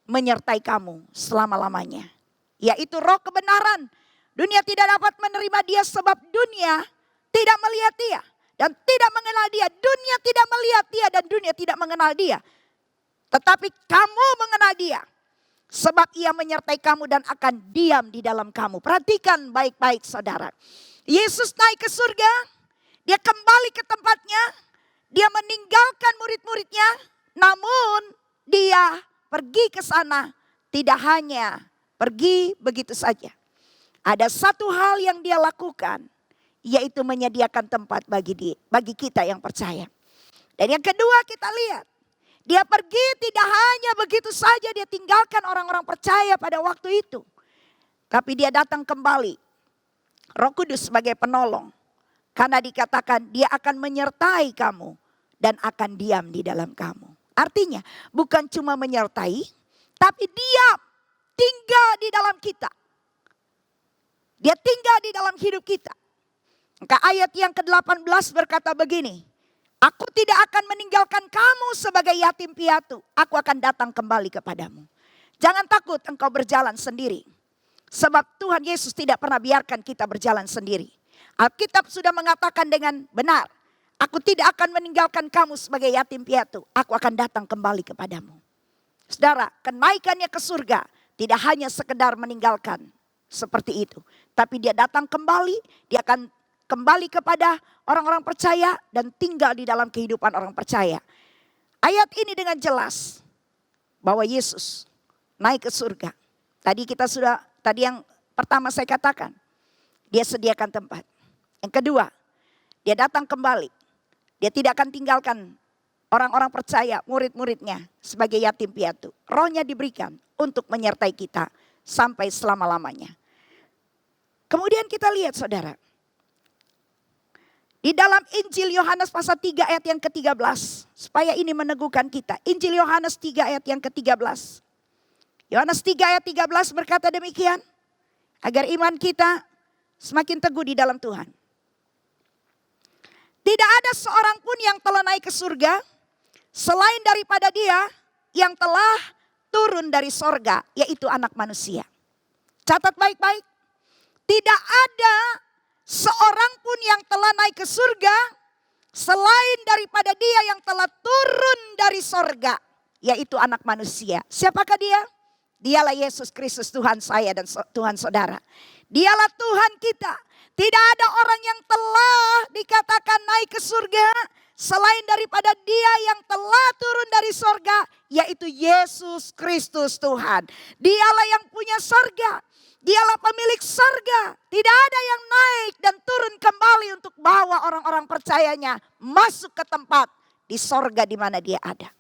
menyertai kamu selama-lamanya. Yaitu Roh kebenaran. Dunia tidak dapat menerima Dia sebab dunia tidak melihat Dia dan tidak mengenal Dia. Dunia tidak melihat Dia dan dunia tidak mengenal Dia. Tetapi kamu mengenal Dia. Sebab Ia menyertai kamu dan akan diam di dalam kamu. Perhatikan baik-baik saudara. Yesus naik ke surga. Dia kembali ke tempatnya. Dia meninggalkan murid-muridnya. Namun dia pergi ke sana. Tidak hanya pergi begitu saja. Ada satu hal yang dia lakukan. Yaitu menyediakan tempat bagi kita yang percaya. Dan yang kedua kita lihat. Dia pergi tidak hanya begitu saja dia tinggalkan orang-orang percaya pada waktu itu. Tapi dia datang kembali. Roh Kudus sebagai penolong. Karena dikatakan dia akan menyertai kamu dan akan diam di dalam kamu. Artinya bukan cuma menyertai, tapi diam, tinggal di dalam kita. Dia tinggal di dalam hidup kita. Maka ayat yang ke-18 berkata begini. Aku tidak akan meninggalkan kamu sebagai yatim piatu. Aku akan datang kembali kepadamu. Jangan takut engkau berjalan sendiri. Sebab Tuhan Yesus tidak pernah biarkan kita berjalan sendiri. Alkitab sudah mengatakan dengan benar. Aku tidak akan meninggalkan kamu sebagai yatim piatu. Aku akan datang kembali kepadamu. Saudara, kenaikannya ke surga tidak hanya sekedar meninggalkan seperti itu. Tapi dia datang kembali, dia akan kembali kepada orang-orang percaya dan tinggal di dalam kehidupan orang percaya. Ayat ini dengan jelas bahwa Yesus naik ke surga. Tadi yang pertama saya katakan, dia sediakan tempat. Yang kedua, dia datang kembali. Dia tidak akan tinggalkan orang-orang percaya, murid-muridnya sebagai yatim piatu. Rohnya diberikan untuk menyertai kita sampai selama-lamanya. Kemudian kita lihat saudara. Di dalam Injil Yohanes pasal 3 ayat yang ke-13. Supaya ini meneguhkan kita. Injil Yohanes 3 ayat yang ke-13. Yohanes 3 ayat 13 berkata demikian. Agar iman kita semakin teguh di dalam Tuhan. Tidak ada seorang pun yang telah naik ke surga. Selain daripada dia yang telah turun dari sorga. Yaitu anak manusia. Catat baik-baik. Tidak ada seorang pun yang telah naik ke surga selain daripada dia yang telah turun dari sorga. Yaitu anak manusia. Siapakah dia? Dialah Yesus Kristus Tuhan saya dan Tuhan saudara. Dialah Tuhan kita. Tidak ada orang yang telah dikatakan naik ke surga selain daripada dia yang telah turun dari sorga. Yaitu Yesus Kristus Tuhan. Dialah yang punya sorga. Dialah pemilik sorga. Tidak ada yang naik dan turun kembali untuk bawa orang-orang percayanya masuk ke tempat di sorga di mana dia ada.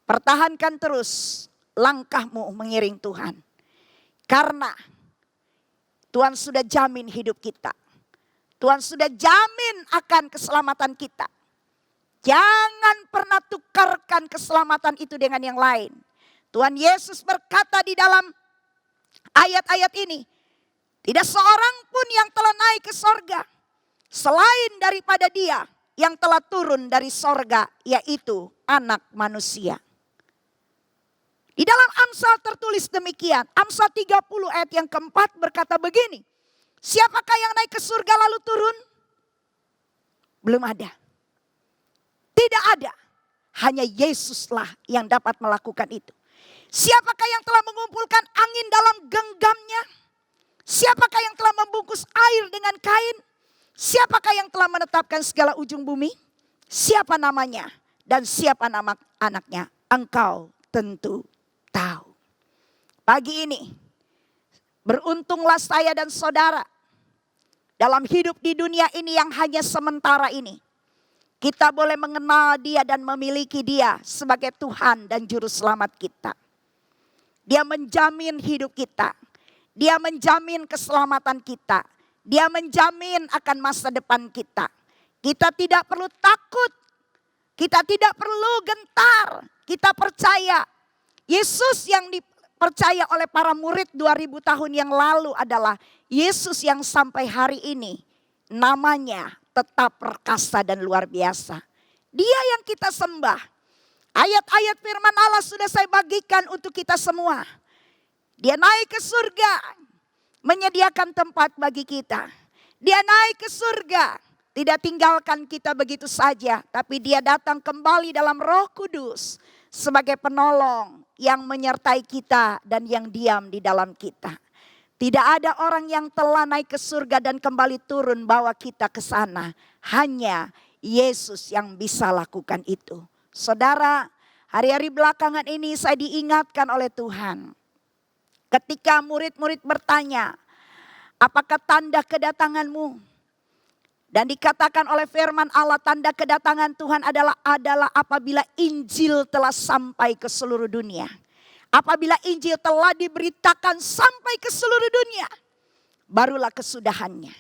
Pertahankan terus langkahmu mengiring Tuhan. Karena Tuhan sudah jamin hidup kita. Tuhan sudah jamin akan keselamatan kita. Jangan pernah tukarkan keselamatan itu dengan yang lain. Tuhan Yesus berkata di dalam ayat-ayat ini, tidak seorang pun yang telah naik ke sorga selain daripada Dia yang telah turun dari sorga, yaitu Anak Manusia. Di dalam Amsal tertulis demikian. Amsal 30 ayat yang keempat berkata begini. Siapakah yang naik ke surga lalu turun? Belum ada. Tidak ada. Hanya Yesuslah yang dapat melakukan itu. Siapakah yang telah mengumpulkan angin dalam genggamnya? Siapakah yang telah membungkus air dengan kain? Siapakah yang telah menetapkan segala ujung bumi? Siapa namanya dan siapa nama anaknya? Engkau tentu tahu. Pagi ini, beruntunglah saya dan saudara dalam hidup di dunia ini yang hanya sementara ini. Kita boleh mengenal Dia dan memiliki Dia sebagai Tuhan dan Juru Selamat kita. Dia menjamin hidup kita. Dia menjamin keselamatan kita. Dia menjamin akan masa depan kita. Kita tidak perlu takut. Kita tidak perlu gentar. Kita percaya. Yesus yang dipercaya oleh para murid 2000 tahun yang lalu adalah Yesus yang sampai hari ini namanya tetap perkasa dan luar biasa. Dia yang kita sembah. Ayat-ayat firman Allah sudah saya bagikan untuk kita semua. Dia naik ke surga, menyediakan tempat bagi kita. Dia naik ke surga, tidak tinggalkan kita begitu saja. Tapi Dia datang kembali dalam Roh Kudus sebagai penolong yang menyertai kita dan yang diam di dalam kita. Tidak ada orang yang telah naik ke surga dan kembali turun bawa kita ke sana. Hanya Yesus yang bisa lakukan itu. Saudara, hari-hari belakangan ini saya diingatkan oleh Tuhan. Ketika murid-murid bertanya, apakah tanda kedatanganmu? Dan dikatakan oleh firman Allah, tanda kedatangan Tuhan adalah apabila Injil telah sampai ke seluruh dunia. Apabila Injil telah diberitakan sampai ke seluruh dunia, barulah kesudahannya.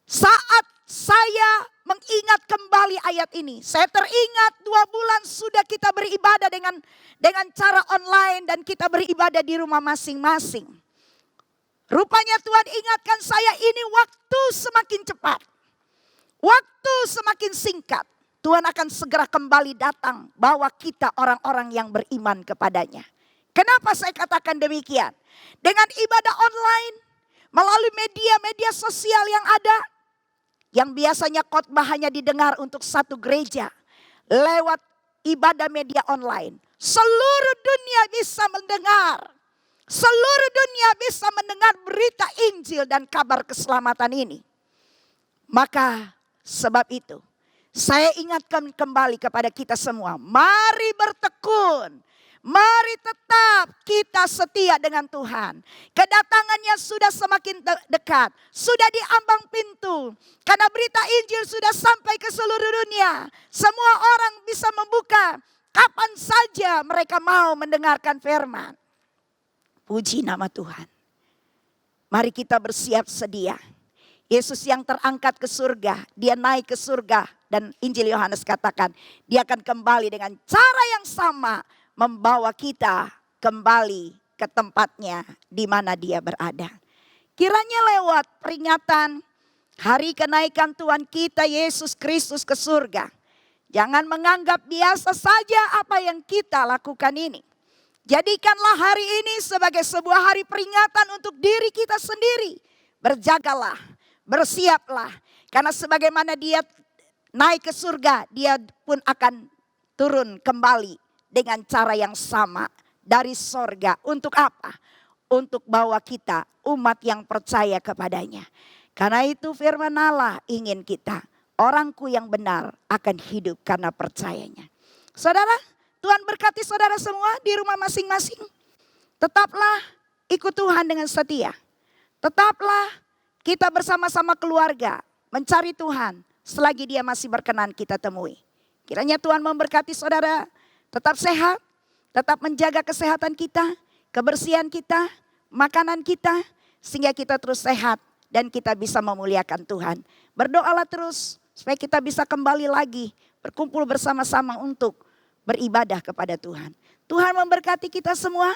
Saat saya mengingat kembali ayat ini, saya teringat 2 bulan sudah kita beribadah dengan cara online dan kita beribadah di rumah masing-masing. Rupanya Tuhan ingatkan saya, ini waktu semakin cepat. Waktu semakin singkat. Tuhan akan segera kembali datang bawa kita orang-orang yang beriman kepadanya. Kenapa saya katakan demikian? Dengan ibadah online, melalui media-media sosial yang ada, yang biasanya khotbah hanya didengar untuk satu gereja, lewat ibadah media online, seluruh dunia bisa mendengar. Seluruh dunia bisa mendengar berita Injil dan kabar keselamatan ini. Maka sebab itu, saya ingatkan kembali kepada kita semua, mari bertekun. Mari tetap kita setia dengan Tuhan. Kedatangannya sudah semakin dekat. Sudah di ambang pintu. Karena berita Injil sudah sampai ke seluruh dunia. Semua orang bisa membuka kapan saja mereka mau mendengarkan firman. Puji nama Tuhan. Mari kita bersiap sedia. Yesus yang terangkat ke surga, Dia naik ke surga. Dan Injil Yohanes katakan, Dia akan kembali dengan cara yang sama, membawa kita kembali ke tempatnya di mana Dia berada. Kiranya lewat peringatan hari kenaikan Tuhan kita Yesus Kristus ke surga, jangan menganggap biasa saja apa yang kita lakukan ini. Jadikanlah hari ini sebagai sebuah hari peringatan untuk diri kita sendiri. Berjagalah, bersiaplah, karena sebagaimana Dia naik ke surga, Dia pun akan turun kembali dengan cara yang sama dari sorga. Untuk apa? Untuk bawa kita umat yang percaya kepadanya. Karena itu firman Allah ingin kita, orangku yang benar akan hidup karena percayanya. Saudara, Tuhan berkati saudara semua di rumah masing-masing. Tetaplah ikut Tuhan dengan setia. Tetaplah kita bersama-sama keluarga mencari Tuhan selagi Dia masih berkenan kita temui. Kiranya Tuhan memberkati saudara tetap sehat, tetap menjaga kesehatan kita, kebersihan kita, makanan kita, sehingga kita terus sehat dan kita bisa memuliakan Tuhan. Berdoalah terus supaya kita bisa kembali lagi berkumpul bersama-sama untuk beribadah kepada Tuhan. Tuhan memberkati kita semua.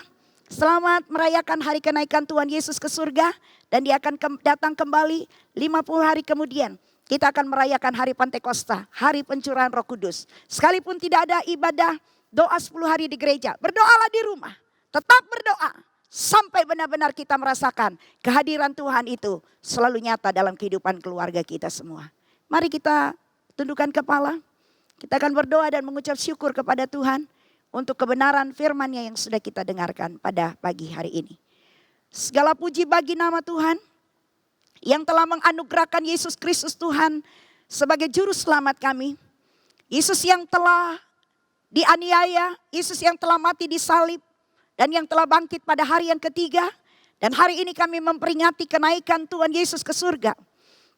Selamat merayakan hari kenaikan Tuhan Yesus ke surga. Dan dia akan datang kembali 50 hari kemudian. Kita akan merayakan hari Pantekosta, hari pencurahan Roh Kudus. Sekalipun tidak ada ibadah doa 10 hari di gereja, berdoalah di rumah. Tetap berdoa sampai benar-benar kita merasakan kehadiran Tuhan itu selalu nyata dalam kehidupan keluarga kita semua. Mari kita tundukkan kepala. Kita akan berdoa dan mengucap syukur kepada Tuhan untuk kebenaran firman-Nya yang sudah kita dengarkan pada pagi hari ini. Segala puji bagi nama Tuhan yang telah menganugerahkan Yesus Kristus Tuhan sebagai juru selamat kami. Yesus yang telah dianiaya, Yesus yang telah mati di salib dan yang telah bangkit pada hari yang ketiga. Dan hari ini kami memperingati kenaikan Tuhan Yesus ke surga.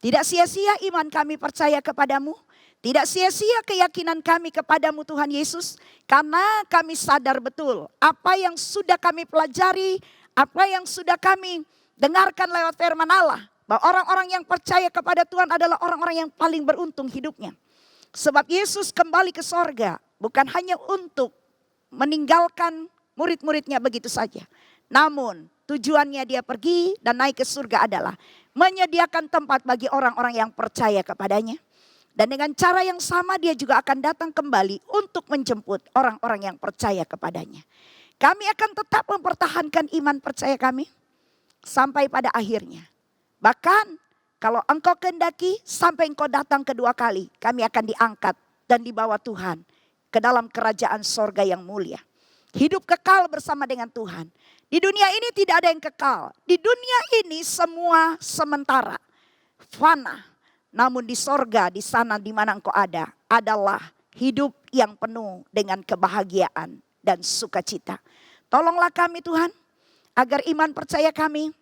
Tidak sia-sia iman kami percaya kepadamu. Tidak sia-sia keyakinan kami kepadamu Tuhan Yesus. Karena kami sadar betul apa yang sudah kami pelajari, apa yang sudah kami dengarkan lewat firman Allah. Bahwa orang-orang yang percaya kepada Tuhan adalah orang-orang yang paling beruntung hidupnya. Sebab Yesus kembali ke sorga bukan hanya untuk meninggalkan murid-muridnya begitu saja. Namun tujuannya dia pergi dan naik ke surga adalah menyediakan tempat bagi orang-orang yang percaya kepadanya. Dan dengan cara yang sama dia juga akan datang kembali untuk menjemput orang-orang yang percaya kepadanya. Kami akan tetap mempertahankan iman percaya kami sampai pada akhirnya. Bahkan kalau engkau kehendaki sampai engkau datang kedua kali, kami akan diangkat dan dibawa Tuhan ke dalam kerajaan sorga yang mulia. Hidup kekal bersama dengan Tuhan. Di dunia ini tidak ada yang kekal. Di dunia ini semua sementara, fana. Namun di sorga, di sana di mana engkau ada, adalah hidup yang penuh dengan kebahagiaan dan sukacita. Tolonglah kami Tuhan, agar iman percaya kami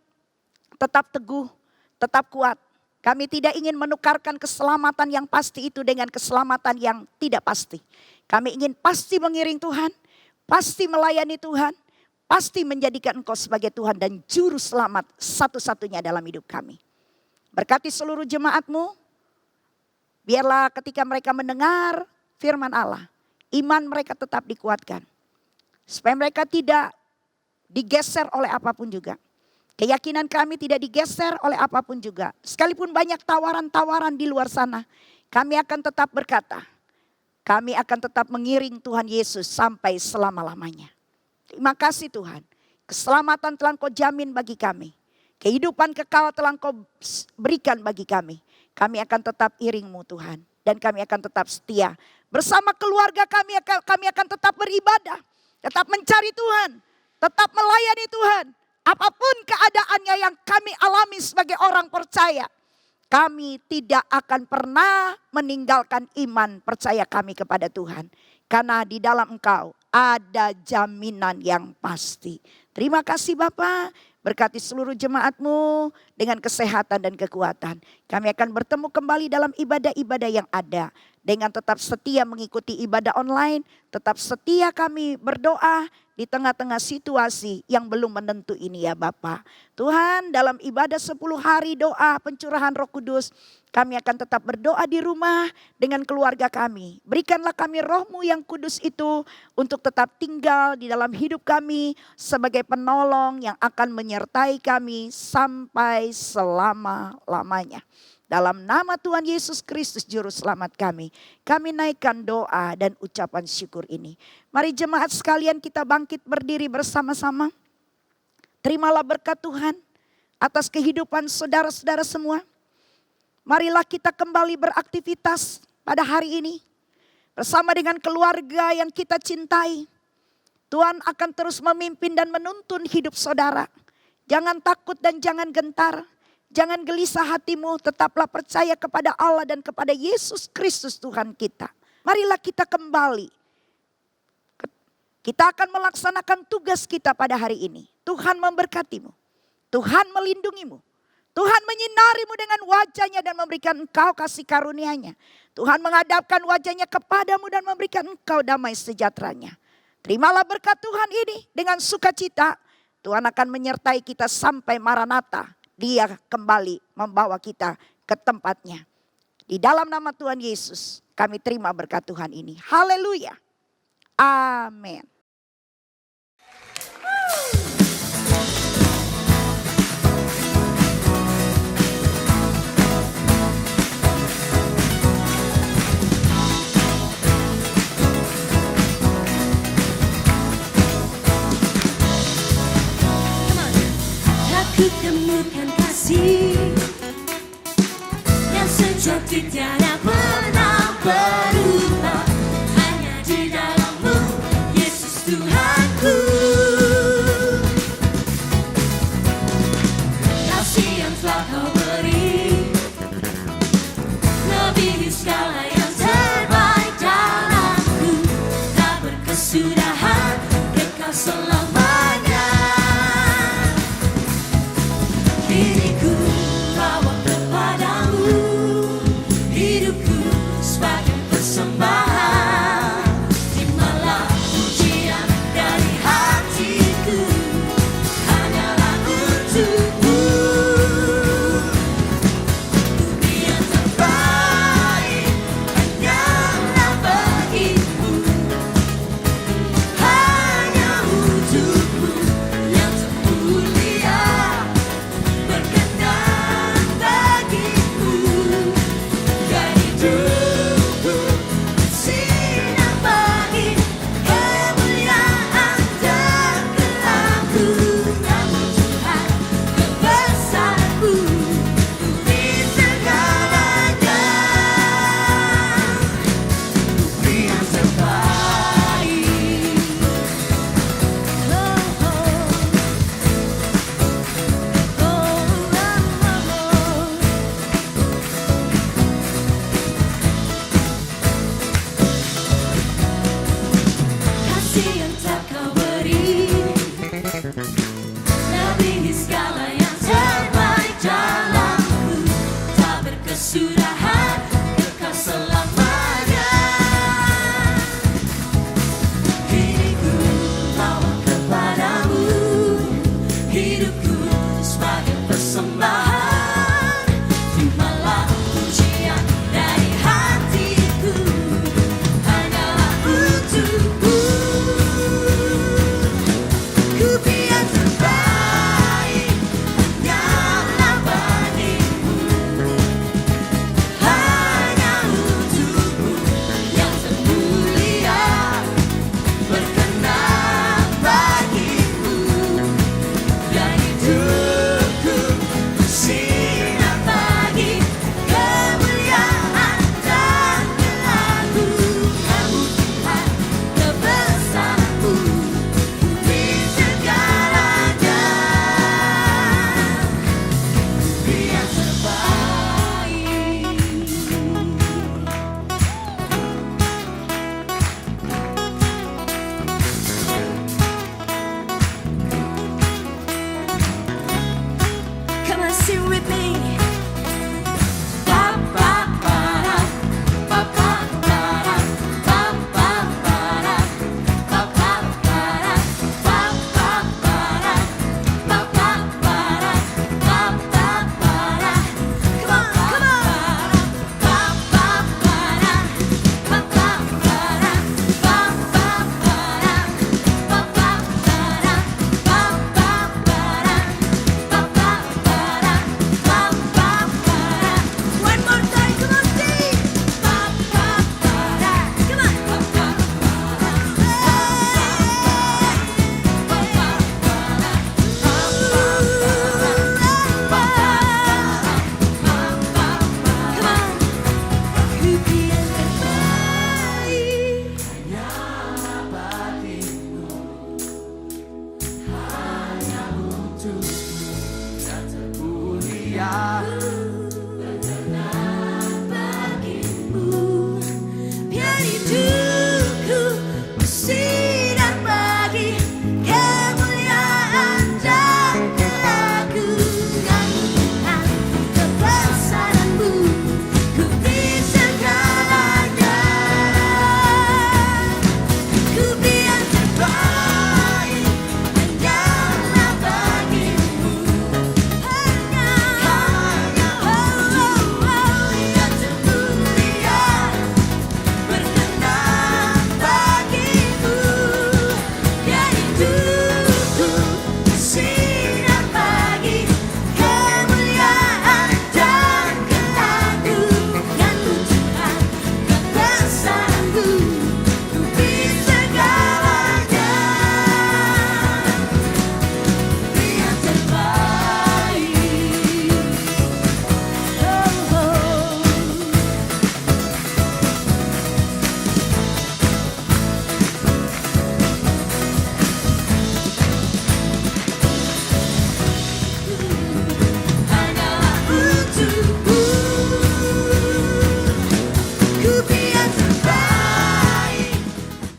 tetap teguh, tetap kuat. Kami tidak ingin menukarkan keselamatan yang pasti itu dengan keselamatan yang tidak pasti. Kami ingin pasti mengiring Tuhan, pasti melayani Tuhan, pasti menjadikan Engkau sebagai Tuhan dan Juru Selamat satu-satunya dalam hidup kami. Berkati seluruh jemaat-Mu. Biarlah ketika mereka mendengar firman Allah, iman mereka tetap dikuatkan. Supaya mereka tidak digeser oleh apapun juga. Keyakinan kami tidak digeser oleh apapun juga. Sekalipun banyak tawaran-tawaran di luar sana, kami akan tetap berkata, kami akan tetap mengiring Tuhan Yesus sampai selama-lamanya. Terima kasih Tuhan. Keselamatan telah Engkau jamin bagi kami. Kehidupan kekal telah Engkau berikan bagi kami. Kami akan tetap iring-Mu Tuhan. Dan kami akan tetap setia. Bersama keluarga kami akan tetap beribadah. Tetap mencari Tuhan. Tetap melayani Tuhan. Apapun keadaannya yang kami alami sebagai orang percaya. Kami tidak akan pernah meninggalkan iman percaya kami kepada Tuhan. Karena di dalam Engkau ada jaminan yang pasti. Terima kasih Bapa. Berkati seluruh jemaat-Mu dengan kesehatan dan kekuatan. Kami akan bertemu kembali dalam ibadah-ibadah yang ada. Dengan tetap setia mengikuti ibadah online. Tetap setia kami berdoa di tengah-tengah situasi yang belum menentu ini ya Bapa. Tuhan dalam ibadah 10 hari doa pencurahan Roh Kudus. Kami akan tetap berdoa di rumah dengan keluarga kami. Berikanlah kami Roh-Mu yang kudus itu untuk tetap tinggal di dalam hidup kami sebagai penolong yang akan menyertai kami sampai selama-lamanya. Dalam nama Tuhan Yesus Kristus Juru Selamat kami naikkan doa dan ucapan syukur ini. Mari jemaat sekalian kita bangkit berdiri bersama-sama. Terimalah berkat Tuhan atas kehidupan saudara-saudara semua. Marilah kita kembali beraktivitas pada hari ini. Bersama dengan keluarga yang kita cintai. Tuhan akan terus memimpin dan menuntun hidup saudara. Jangan takut dan jangan gentar. Jangan gelisah hatimu, tetaplah percaya kepada Allah dan kepada Yesus Kristus Tuhan kita. Marilah kita kembali. Kita akan melaksanakan tugas kita pada hari ini. Tuhan memberkatimu. Tuhan melindungimu. Tuhan menyinarimu dengan wajahnya dan memberikan engkau kasih karunia-Nya. Tuhan menghadapkan wajahnya kepadamu dan memberikan engkau damai sejahteranya. Terimalah berkat Tuhan ini dengan sukacita. Tuhan akan menyertai kita sampai Maranatha. Dia kembali membawa kita ke tempatnya. Di dalam nama Tuhan Yesus, kami terima berkat Tuhan ini. Haleluya. Amin. Aku temukan kasih yang sejati tiada